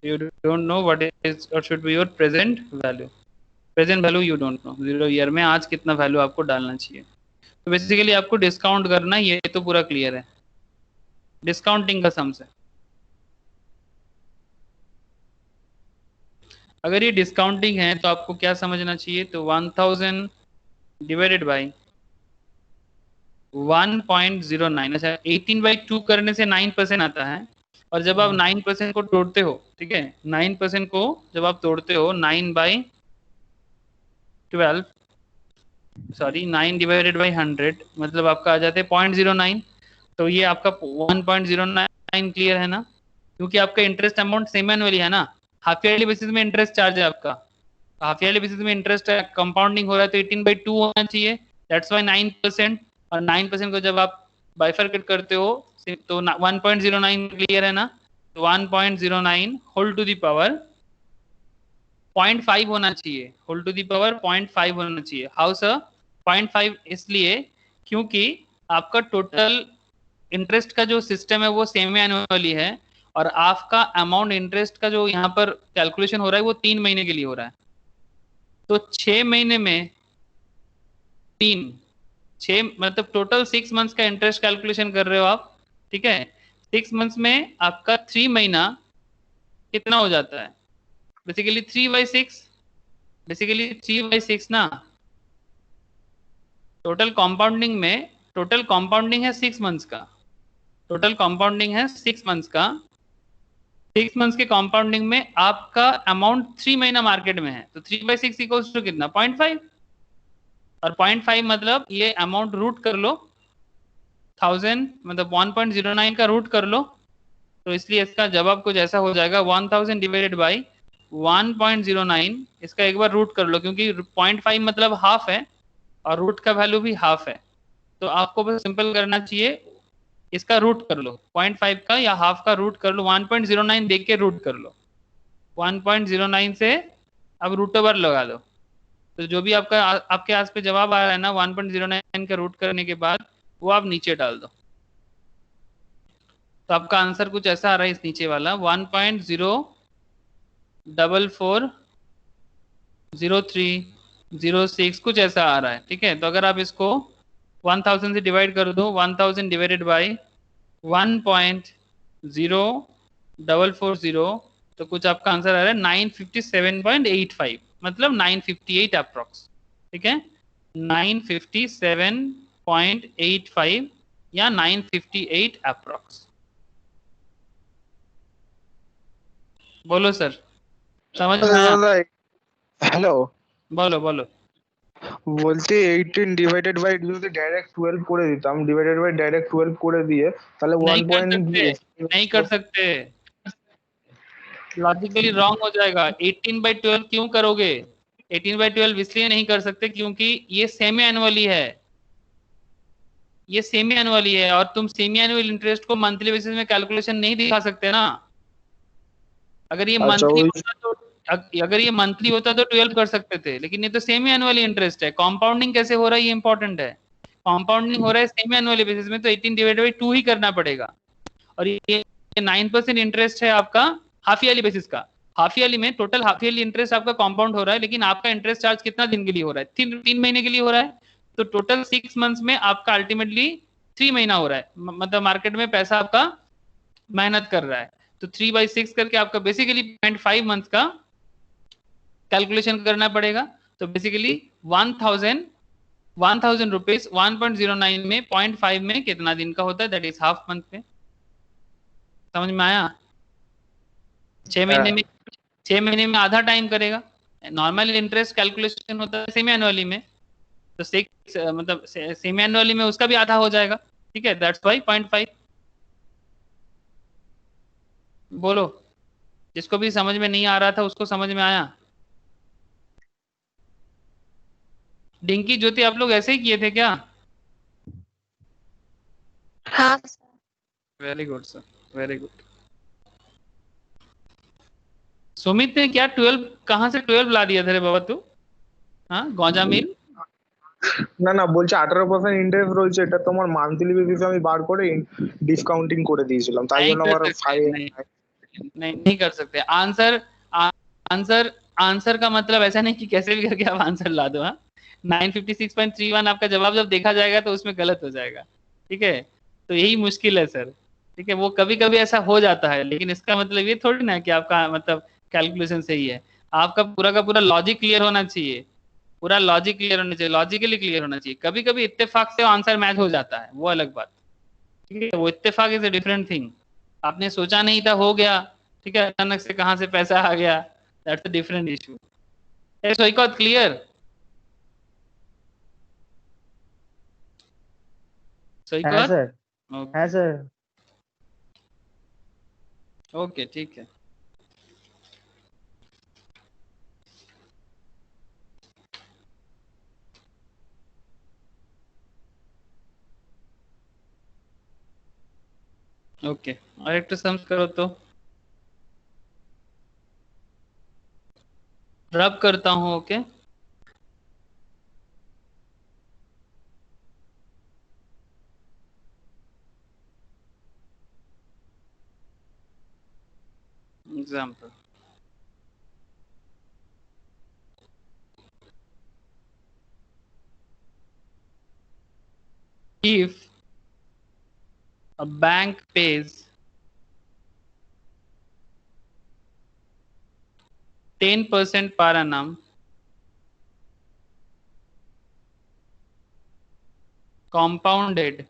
You don't know what is or should be your present value. Present value you don't know, 0 year में आज कितना वैल्यू आपको डालना चाहिए। तो बेसिकली आपको डिस्काउंट करना, ये तो पूरा क्लियर है, डिस्काउंटिंग का सम से। अगर ये डिस्काउंटिंग है तो आपको क्या समझना चाहिए? तो 1000 डिवाइडेड बाई 1.09। अच्छा 18/2 करने से 9% आता है, और जब आप 9% को तोड़ते हो, ठीक है, 9% को जब आप तोड़ते हो 9/12, सॉरी 9 डिवाइडेड बाई 100, मतलब आपका आ जाते हैं 0.09। तो ये आपका 1.09 क्लियर है ना? क्योंकि आपका इंटरेस्ट अमाउंट सेम एनुअली है ना, हाफ ईयरली बेसिस में इंटरेस्ट चार्ज है आपका, हाफ ईयरली बेसिस में इंटरेस्ट कंपाउंडिंग हो रहा है, तो 18/2 होना चाहिए, दैट्स वाई 9%। और 9% को जब आप बाइफरकेट करते हो तो 1.09 क्लियर है ना? तो 1.09 होल टू द पावर 0.5 होना चाहिए, होल टू द पावर 0.5 होना चाहिए। How sir 0.5? इसलिए क्योंकि आपका टोटल इंटरेस्ट का जो सिस्टम है वो सेमी एनुअली है, और आपका अमाउंट इंटरेस्ट का जो यहाँ पर कैलकुलेशन हो रहा है वो 3 महीने के लिए हो रहा है। तो 6 महीने में 6 मतलब टोटल 6 मंथ्स का इंटरेस्ट कैलकुलेशन कर रहे हो आप, ठीक है? 6 मंथ्स में आपका 3 महीना कितना हो जाता है? बेसिकली 3/6, बेसिकली 3/6 ना। टोटल कंपाउंडिंग में, टोटल कंपाउंडिंग है 6 मंथ्स का, टोटल कंपाउंडिंग है 6 मंथ्स का। 6 मंथ्स के कंपाउंडिंग में आपका अमाउंट 3 महीना मार्केट में है, तो 3/6 इक्वल्स टू कितना? 0.5। और 0.5 मतलब ये अमाउंट रूट कर लो, 1000 मतलब 1.09 का रूट कर लो, तो इसलिए इसका जवाब कुछ ऐसा हो जाएगा 1000 डिवाइडेड बाई 1.09। इसका एक बार रूट कर लो, क्योंकि 0.5 मतलब हाफ है और रूट का वैल्यू भी हाफ है, तो आपको बस सिंपल करना चाहिए, इसका रूट कर लो, 0.5 का या हाफ का रूट कर लो, 1.09 देख के रूट कर लो, 1.09 से अब रूट ओवर लगा दो, तो जो भी आपका आपके आस पे जवाब आ रहा है ना 1.09 का रूट करने के बाद, वो आप नीचे डाल दो। तो आपका आंसर कुछ ऐसा आ रहा है, इस नीचे वाला 1.0440306 कुछ ऐसा आ रहा है, ठीक है? तो अगर आप इसको 1000 से डिवाइड कर दो, 1000 डिवाइडेड बाई 1.0440, तो कुछ आपका आंसर आ रहा है 957.85, मतलब 958 अप्रॉक्स, ठीक है? 957.85 या 958 अप्रॉक्स। बोलो सर, समझ में आया? হ্যালো, बोलो बोलो। বলছি 18 ডিভাইডেড বাই যদি ডাইরেক্ট 12 করে দিতাম, ডিভাইডেড বাই ডাইরেক্ট 12 করে দিয়ে তাহলে नहीं कर सकते, नहीं कर सकते, लॉजिकली रॉन्ग हो जाएगा। 18/12 क्यों करोगे? 18/12 इसलिए नहीं कर सकते क्योंकि ये सेमी एनुअली है, ये सेमी एनुअली है, और तुम सेमी एनुअल इंटरेस्ट को मंथली बेसिस में कैलकुलेशन नहीं दिखा सकते ना। अगर ये अच्छा, मंथली वही। होता तो अगर ये मंथली होता तो 12 कर सकते थे, लेकिन ये तो सेमी एनुअली इंटरेस्ट है। कंपाउंडिंग कैसे हो रहा है ये इंपॉर्टेंट है। कंपाउंडिंग हो रहा है सेमी एनुअली बेसिस में, तो 18 डिवाइडेड बाई 2 ही करना पड़ेगा। और ये 9% इंटरेस्ट है आपका हाफ ईयरली बेसिस का। हाफ ईयरली में टोटल हाफ ईयरली इंटरेस्ट आपका कंपाउंड हो रहा है, लेकिन आपका इंटरेस्ट चार्ज कितना दिन के लिए हो रहा है? 3 महीने के लिए हो रहा है। तो टोटल 6 मंथ्स में आपका अल्टीमेटली 3 महीना हो रहा है। मतलब मार्केट में पैसा आपका मेहनत कर रहा है, तो 3/6 करके आपका बेसिकली 0.5 मंथ का कैलकुलेशन करना पड़ेगा। तो बेसिकली 1000 रुपीज 1.09 में 0.5 में कितना दिन का होता है? दैट इज हाफ मंथ में। समझ में आया? 6 महीने में आधा टाइम करेगा। नॉर्मल इंटरेस्ट कैलकुलेशन होता है सेमी एनुअली में, तो 6 मतलब सेमी एनुअली में उसका भी आधा हो जाएगा। ठीक है, दैट्स वाई 0.5। बोलो, जिसको भी समझ में नहीं आ रहा था उसको समझ में आया? डिंकी, ज्योति, आप लोग ऐसे ही किए थे क्या? हाँ sir. Very good sir, very good. Sumit ने क्या 12 कहाँ से 12 ला दिया था रे बाबा तू? हाँ, गौजा मिल। না না, বলছে 18% ইন্টারেস্ট রয়েছে, এটা তোমার মান্থলি বেসিসে আমি বার করে ডিসকাউন্টিং করে দিয়েছিলাম, তাই नहीं জন্য कर আমার सकते, नहीं कर सकते। आंसर आंसर आंसर का मतलब ऐसा नहीं कि कैसे भी करके आप आंसर ला दो। हाँ, 956.31 आपका जवाब जब देखा जाएगा तो उसमें गलत हो जाएगा। ठीक है, तो यही मुश्किल है सर। ठीक है, वो कभी कभी ऐसा हो जाता है, लेकिन इसका मतलब ये थोड़ी ना कि आपका मतलब कैलकुलेशन सही है। आपका पूरा का पूरा लॉजिक क्लियर होना चाहिए, पूरा लॉजिक क्लियर होना चाहिए, लॉजिकली क्लियर होना चाहिए। कभी कभी इत्तेफाक से आंसर मैच हो जाता है, वो अलग बात। ठीक है, वो इत्तेफाक इज अ डिफरेंट थिंग। आपने सोचा नहीं था, हो गया। ठीक है, अचानक से कहां से पैसा आ गया, that's a different issue. Saikat clear? হ্যাঁ सोइकॉत? স্যার, হ্যাঁ স্যার। ओके, ठीक है। ओके, और एक तो सम्स करो तो रब करता हूं। Okay, example. If a bank pays 10% per annum compounded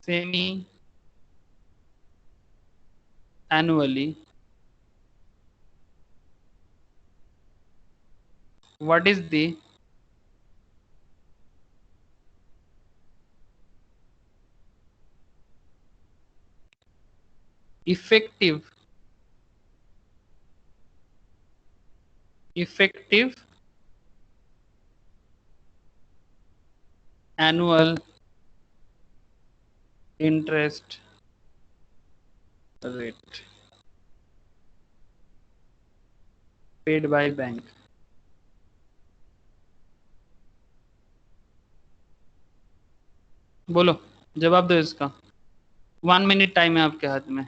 semi annually, what is the effective annual interest rate paid by bank? बोलो, जवाब दो इसका। 1 मिनट टाइम है आपके हाथ में।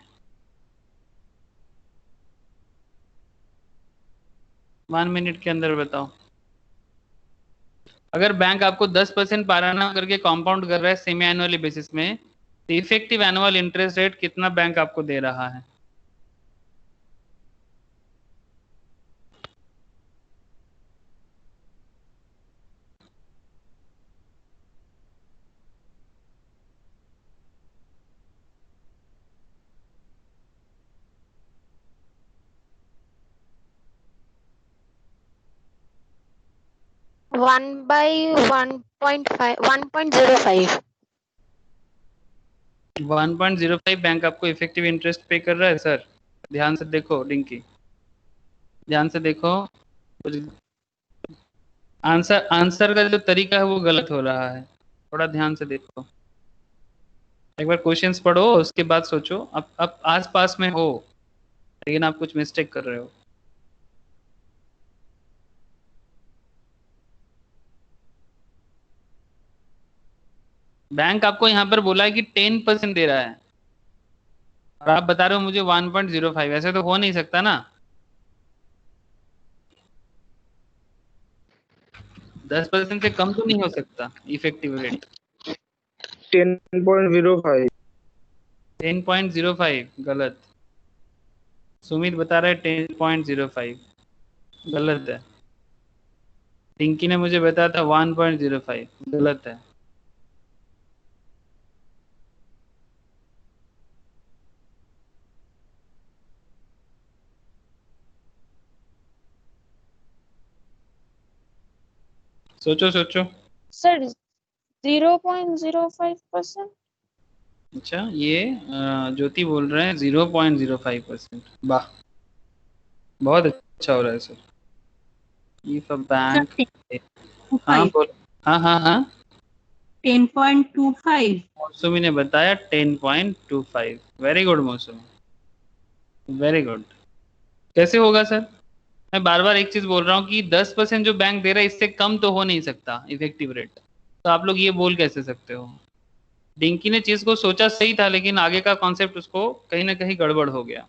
1 मिनट के अंदर बताओ। अगर बैंक आपको 10% पर annum करके कंपाउंड कर रहा है सेमी एनुअली बेसिस में, तो इफेक्टिव एनुअल इंटरेस्ट रेट कितना बैंक आपको दे रहा है? वन बाई 1.05 1.05 बैंक आपको इफेक्टिव इंटरेस्ट पे कर रहा है सर। ध्यान से देखो डिंकी, ध्यान से देखो। कुछ आंसर का जो तरीका है वो गलत हो रहा है, थोड़ा ध्यान से देखो। एक बार क्वेश्चंस पढ़ो उसके बाद सोचो। अब आस पास में हो लेकिन आप कुछ मिस्टेक कर रहे हो। बैंक आपको यहाँ पर बोला है कि 10% दे रहा है और आप बता रहे हो मुझे 1.05। ऐसे तो हो नहीं सकता ना। 10% से कम तो नहीं हो सकता इफेक्टिव रेट। 10.05। 10.05 गलत। सुमित बता रहा है 10.05 गलत है। पिंकी ने मुझे बताया था 1.05 गलत है। सोचो सोचो। सर 0.05%। अच्छा ये ज्योति बोल रहे हैं 0.05%। वाह बहुत अच्छा हो रहा है सर। इफ अ बैंक हाँ बोल हाँ हाँ हाँ 10.25। मौसमी ने बताया 10.25। वेरी गुड मौसमी, वेरी गुड। कैसे होगा सर? मैं बार बार एक चीज बोल रहा हूँ कि 10% जो बैंक दे रहा है इससे कम तो हो नहीं सकता इफेक्टिव रेट। तो आप लोग ये बोल कैसे सकते हो? डिंकी ने चीज को सोचा सही था लेकिन आगे का कॉन्सेप्ट उसको कहीं ना कहीं गड़बड़ हो गया।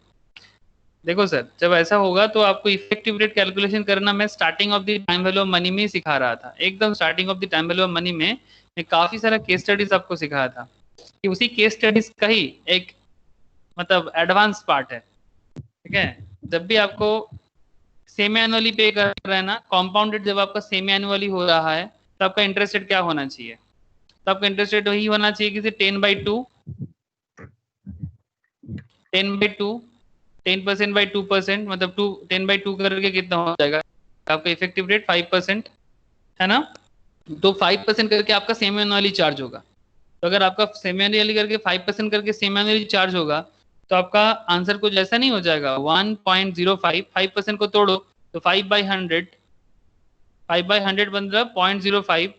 देखो सर जब ऐसा होगा तो आपको इफेक्टिव रेट कैलकुलेशन करना मैं starting of the time value of money में ही सिखा रहा था। एकदम starting of the time value of money में मैं काफी सारा केस स्टडीज आपको सिखाया था कि उसी केस स्टडीज का ही एक मतलब एडवांस पार्ट है। ठीक है, जब भी आपको सेमी एनुअली पे कर रहे हैं ना, कॉम्पाउंडेड जब आपका सेमी एनुअली हो रहा है तो आपका इंटरेस्ट रेट क्या होना चाहिए? तो आपका इंटरेस्ट रेट वही होना चाहिए कि 10/2 10/2 10%/2% मतलब 10/2 करके कितना हो जाएगा आपका इफेक्टिव रेट 5% है ना। तो 5% करके आपका सेमी एनुअली चार्ज होगा। तो अगर आपका सेमी एनुअली करके 5% करके सेमी एनुअली चार्ज होगा तो आपका आंसर कुछ ऐसा नहीं हो जाएगा 1.05। 5% को तोड़ो तो 5/100 5/100 मतलब 0.05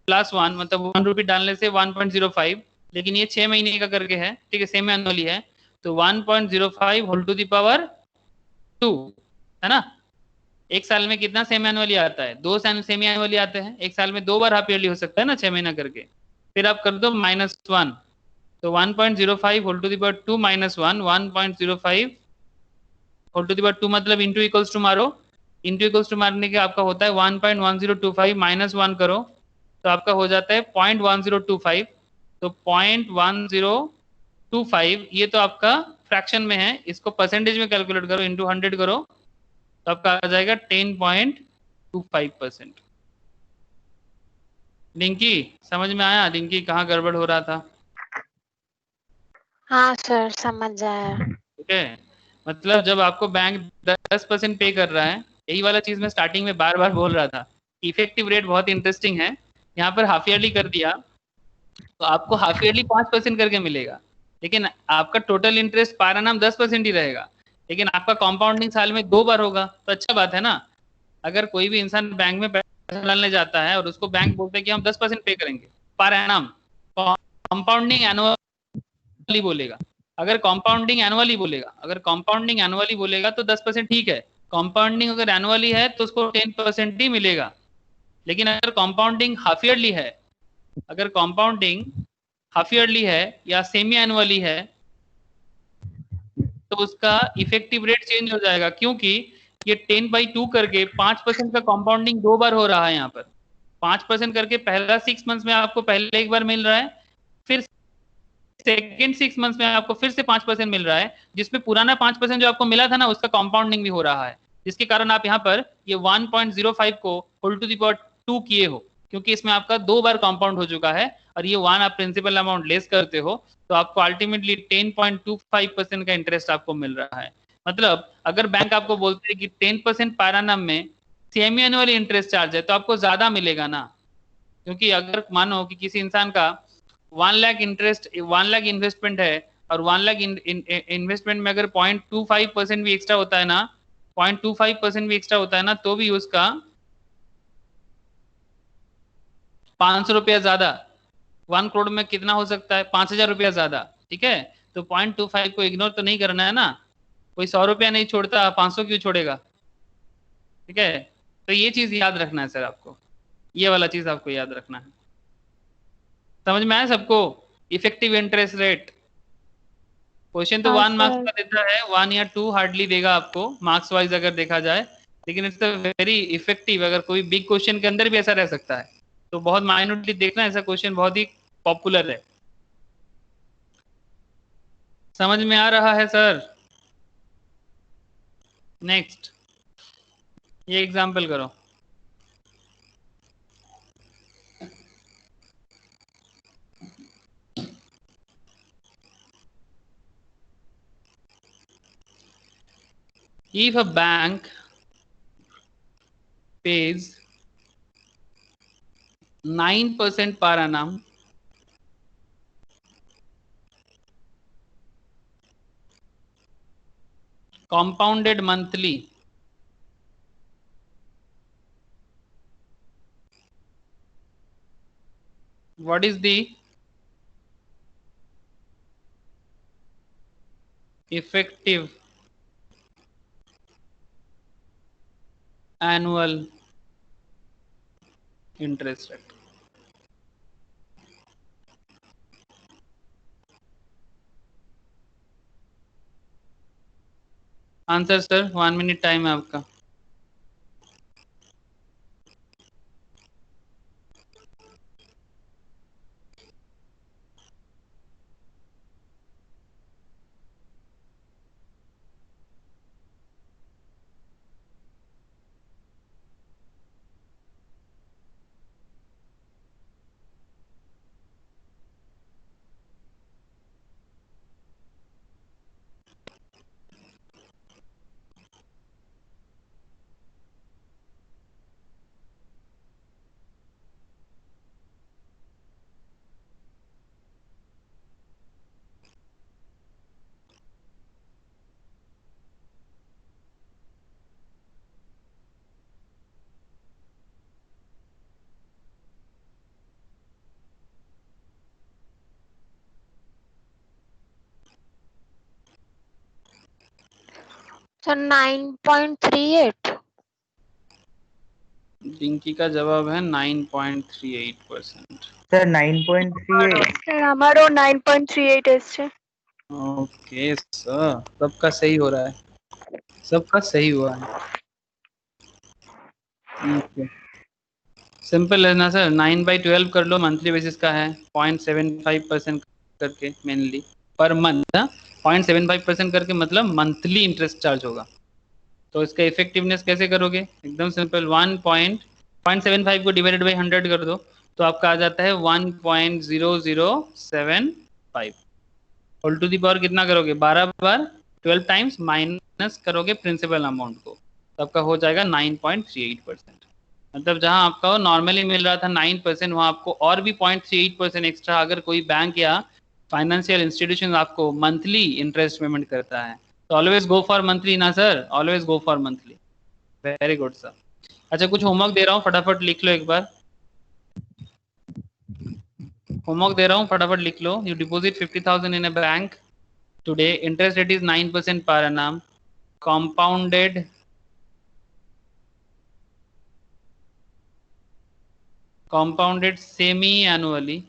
+1 मतलब 1 रुपी डालने से 1.05। लेकिन ये 6 महीने का करके है, ठीक है, सेमी एनुअली है तो 1.05 होल टू द पावर 2 है ना। एक साल में कितना सेमी एनुअली आता है? 2 सेमी एनुअली आते हैं। एक साल में 2 बार हाफ ईयरली हो सकता है ना 6 महीना करके। फिर आप कर दो -1 तो 1.05 whole to the power 2 -1 1.05 whole to the power 2 मतलब इंटू इक्वल्स टू मारो। इंटू इक्वल्स टू मारने के आपका होता है 1.1025 -1 करो तो आपका हो जाता है 0.1025। तो 0.1025 ये तो आपका फ्रैक्शन में है, इसको परसेंटेज में कैलकुलेट करो, इंटू 100 करो तो आपका आ जाएगा 10.25%। डिंकी समझ में आया? डिंकी कहाँ गड़बड़ हो रहा था? हाँ सर समझ आया। ठीक है, मतलब जब आपको बैंक 10% पे कर रहा है, यही वाला चीज मैं स्टार्टिंग में बार बार बोल रहा था। इफेक्टिव रेट बहुत इंटरेस्टिंग है। यहाँ पर हाफ ईयरली कर दिया तो आपको हाफ ईयरली 5% करके मिलेगा, लेकिन आपका टोटल इंटरेस्ट पर एनम 10% ही रहेगा। लेकिन आपका कंपाउंडिंग साल में 2 बार होगा तो अच्छा बात है ना। अगर कोई भी इंसान बैंक में पैसा डालने जाता है और उसको बैंक बोलते हैं कि हम 10% पे करेंगे पर एनम, कंपाउंडिंग एनुअली बोलेगा। अगर कंपाउंडिंग एनुअली बोलेगा तो 10% ठीक है। कंपाउंडिंग अगर एनुअली है तो उसको 10% ही मिलेगा। लेकिन अगर कंपाउंडिंग हाफ ईयरली है या सेमी एनुअली है तो उसका इफेक्टिव रेट चेंज हो जाएगा, क्योंकि ये 10/2 करके 5% का कंपाउंडिंग 2 बार हो रहा है। यहाँ पर 5% करके पहला 6 मंथ्स में आपको पहले एक बार मिल रहा है, फिर सेकेंड 6 मंथ्स में आपको फिर से 5% मिल रहा है, जिसमें पुराना 5% जो आपको मिला था ना उसका कंपाउंडिंग भी हो रहा है, जिसके कारण आप यहाँ पर ये 1.05 को होल टू द पावर 2 किए हो, क्योंकि इसमें आपका 2 बार कंपाउंड हो चुका है और ये 1 आप प्रिंसिपल अमाउंट लेस करते हो तो आपको अल्टीमेटली 10.25% का इंटरेस्ट आपको मिल रहा है। मतलब अगर बैंक आपको बोलते हैं कि 10% पर एनम में सेमी एनुअल इंटरेस्ट चार्ज है तो आपको ज्यादा मिलेगा ना, क्योंकि अगर मानो कि किसी इंसान का 1 लाख इंटरेस्ट 1 लाख इन्वेस्टमेंट है और 1 लाख इन्वेस्टमेंट में अगर 0.25% भी एक्स्ट्रा होता है ना 0.25% भी एक्स्ट्रा होता है ना तो भी उसका 500 रुपया ज्यादा, 1 करोड़ में कितना हो सकता है, 5,000 रुपया ज्यादा, ठीक है। तो 0.25 को इग्नोर तो नहीं करना है ना, कोई 100 रुपया नहीं छोड़ता, 500 क्यों छोड़ेगा, ठीक है। तो ये चीज याद रखना है सर आपको, ये वाला चीज आपको याद रखना है। समझ में आया सबको? इफेक्टिव इंटरेस्ट रेट क्वेश्चन तो हाँ 1 मार्क्स सर। का देता है, 1 या 2 हार्डली देगा आपको मार्क्स वाइज अगर देखा जाए, लेकिन इट्स वेरी इफेक्टिव। अगर कोई बिग क्वेश्चन के अंदर भी ऐसा रह सकता है, तो बहुत माइन्यूटली देखना, ऐसा क्वेश्चन बहुत ही पॉपुलर है। समझ में आ रहा है सर? नेक्स्ट ये एग्जाम्पल करो। If a bank pays 9% per annum compounded monthly, what is the effective annual interest rate? Answer sir, 1 minute time है आपका। सर 9.38। रिंकी का जवाब है 9.38%। सर 9.38। सर हमारो 9.38 এসছে। ओके सर, सबका सही हो रहा है, सबका सही हुआ है। ओके, सिंपल है ना सर, 9/12 कर लो, मंथली बेसिस का है, 0.75% करके मेनली पर मंथ, 0.75% करके मतलब मंथली इंटरेस्ट चार्ज होगा। तो इसका इफेक्टिवनेस कैसे करोगे, एकदम सिंपल, 0.75 को डिवाइडेड बाई 100 कर दो, तो आपका आ जाता है 1.0075। होल टू दी पावर कितना करोगे, 12 बार 12 टाइम्स माइनस करोगे प्रिंसिपल अमाउंट को, तो आपका हो जाएगा 9.38%। मतलब जहां आपका नॉर्मली मिल रहा था 9%, वहां आपको और भी 0.38% एक्स्ट्रा, अगर कोई बैंक या फाइनेंशियल इंस्टीट्यूशन आपको मंथली इंटरेस्ट पेमेंट करता है, तो ऑलवेज गो फॉर मंथली ना sir, always go for monthly. Very good sir. अच्छा, कुछ होमवर्क दे रहा हूँ, फटाफट लिख लो एक बार। होमवर्क दे रहा हूँ, फटाफट लिख लो। You deposit 50,000 in a bank today, interest rate is 9% per annum, compounded semi-annually.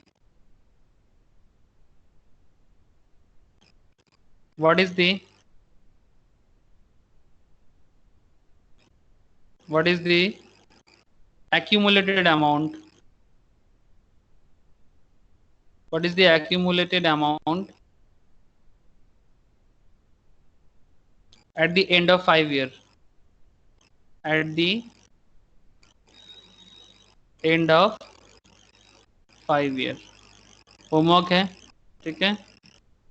What is the accumulated amount? What is the accumulated amount at the end of 5 years? At the end of 5 years. Homework है, ठीक है।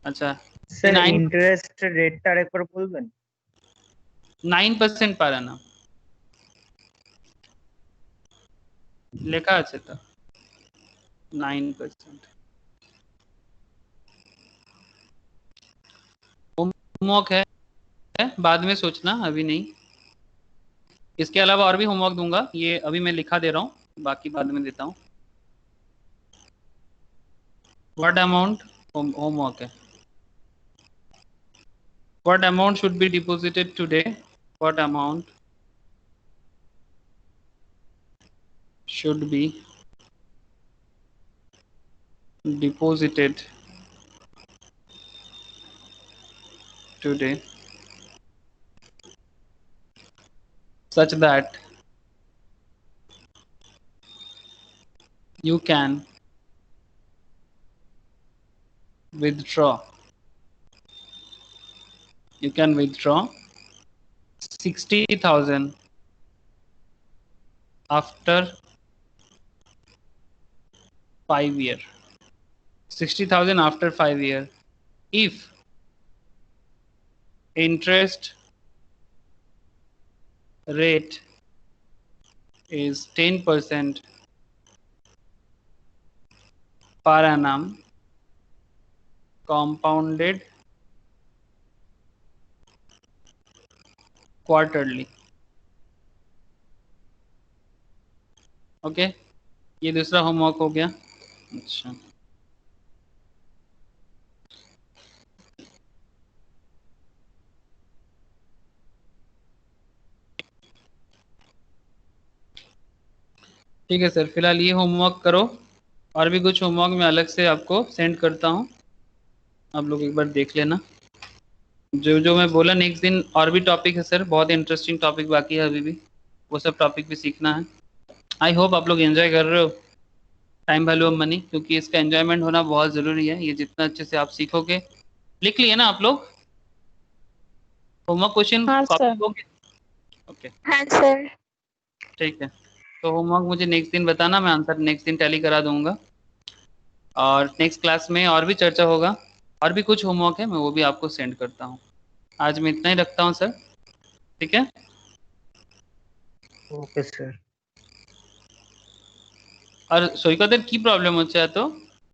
अच्छा सर इंटरेस्ट रेट टा একবার বলবেন? 9% पर annum লেখা আছে তো, 9%। होमवर्क है, बाद में सोचना, अभी नहीं। इसके अलावा और भी होमवर्क दूंगा, ये अभी मैं लिखा दे रहा हूँ, बाकी बाद में देता हूँ। What amount? Homework है. What amount should be deposited today? What amount should be deposited today such that you can withdraw 60,000 after 5 year. 60,000 after 5 year if interest rate is 10% per annum compounded quarterly. Okay ये दूसरा होमवर्क हो गया. अच्छा ठीक है सर, फिलहाल ये होमवर्क करो. और भी कुछ होमवर्क मैं अलग से आपको सेंड करता हूँ, आप लोग एक बार देख लेना. जो मैं बोला नेक्स्ट दिन और भी टॉपिक है सर, बहुत इंटरेस्टिंग टॉपिक बाकी है अभी भी, वो सब टॉपिक भी सीखना है. आई होप आप लोग एंजॉय कर रहे हो टाइम वैल्यू ऑफ मनी, क्योंकि इसका एंजॉयमेंट होना बहुत ज़रूरी है. ये जितना अच्छे से आप सीखोगे. लिख लिए ना आप लोग होमवर्क क्वेश्चन? हाँ सर. ओके हाँ सर. ठीक है, तो होमवर्क मुझे नेक्स्ट दिन बताना, मैं आंसर नेक्स्ट दिन टैली करा दूंगा. और नेक्स्ट क्लास में और भी चर्चा होगा, और भी कुछ होमवर्क है मैं वो भी आपको सेंड करता हूँ. आज मैं इतना ही रखता हूँ सर, ठीक है? Okay sir. আর সৈকতের কি প্রবলেম হচ্ছে এত?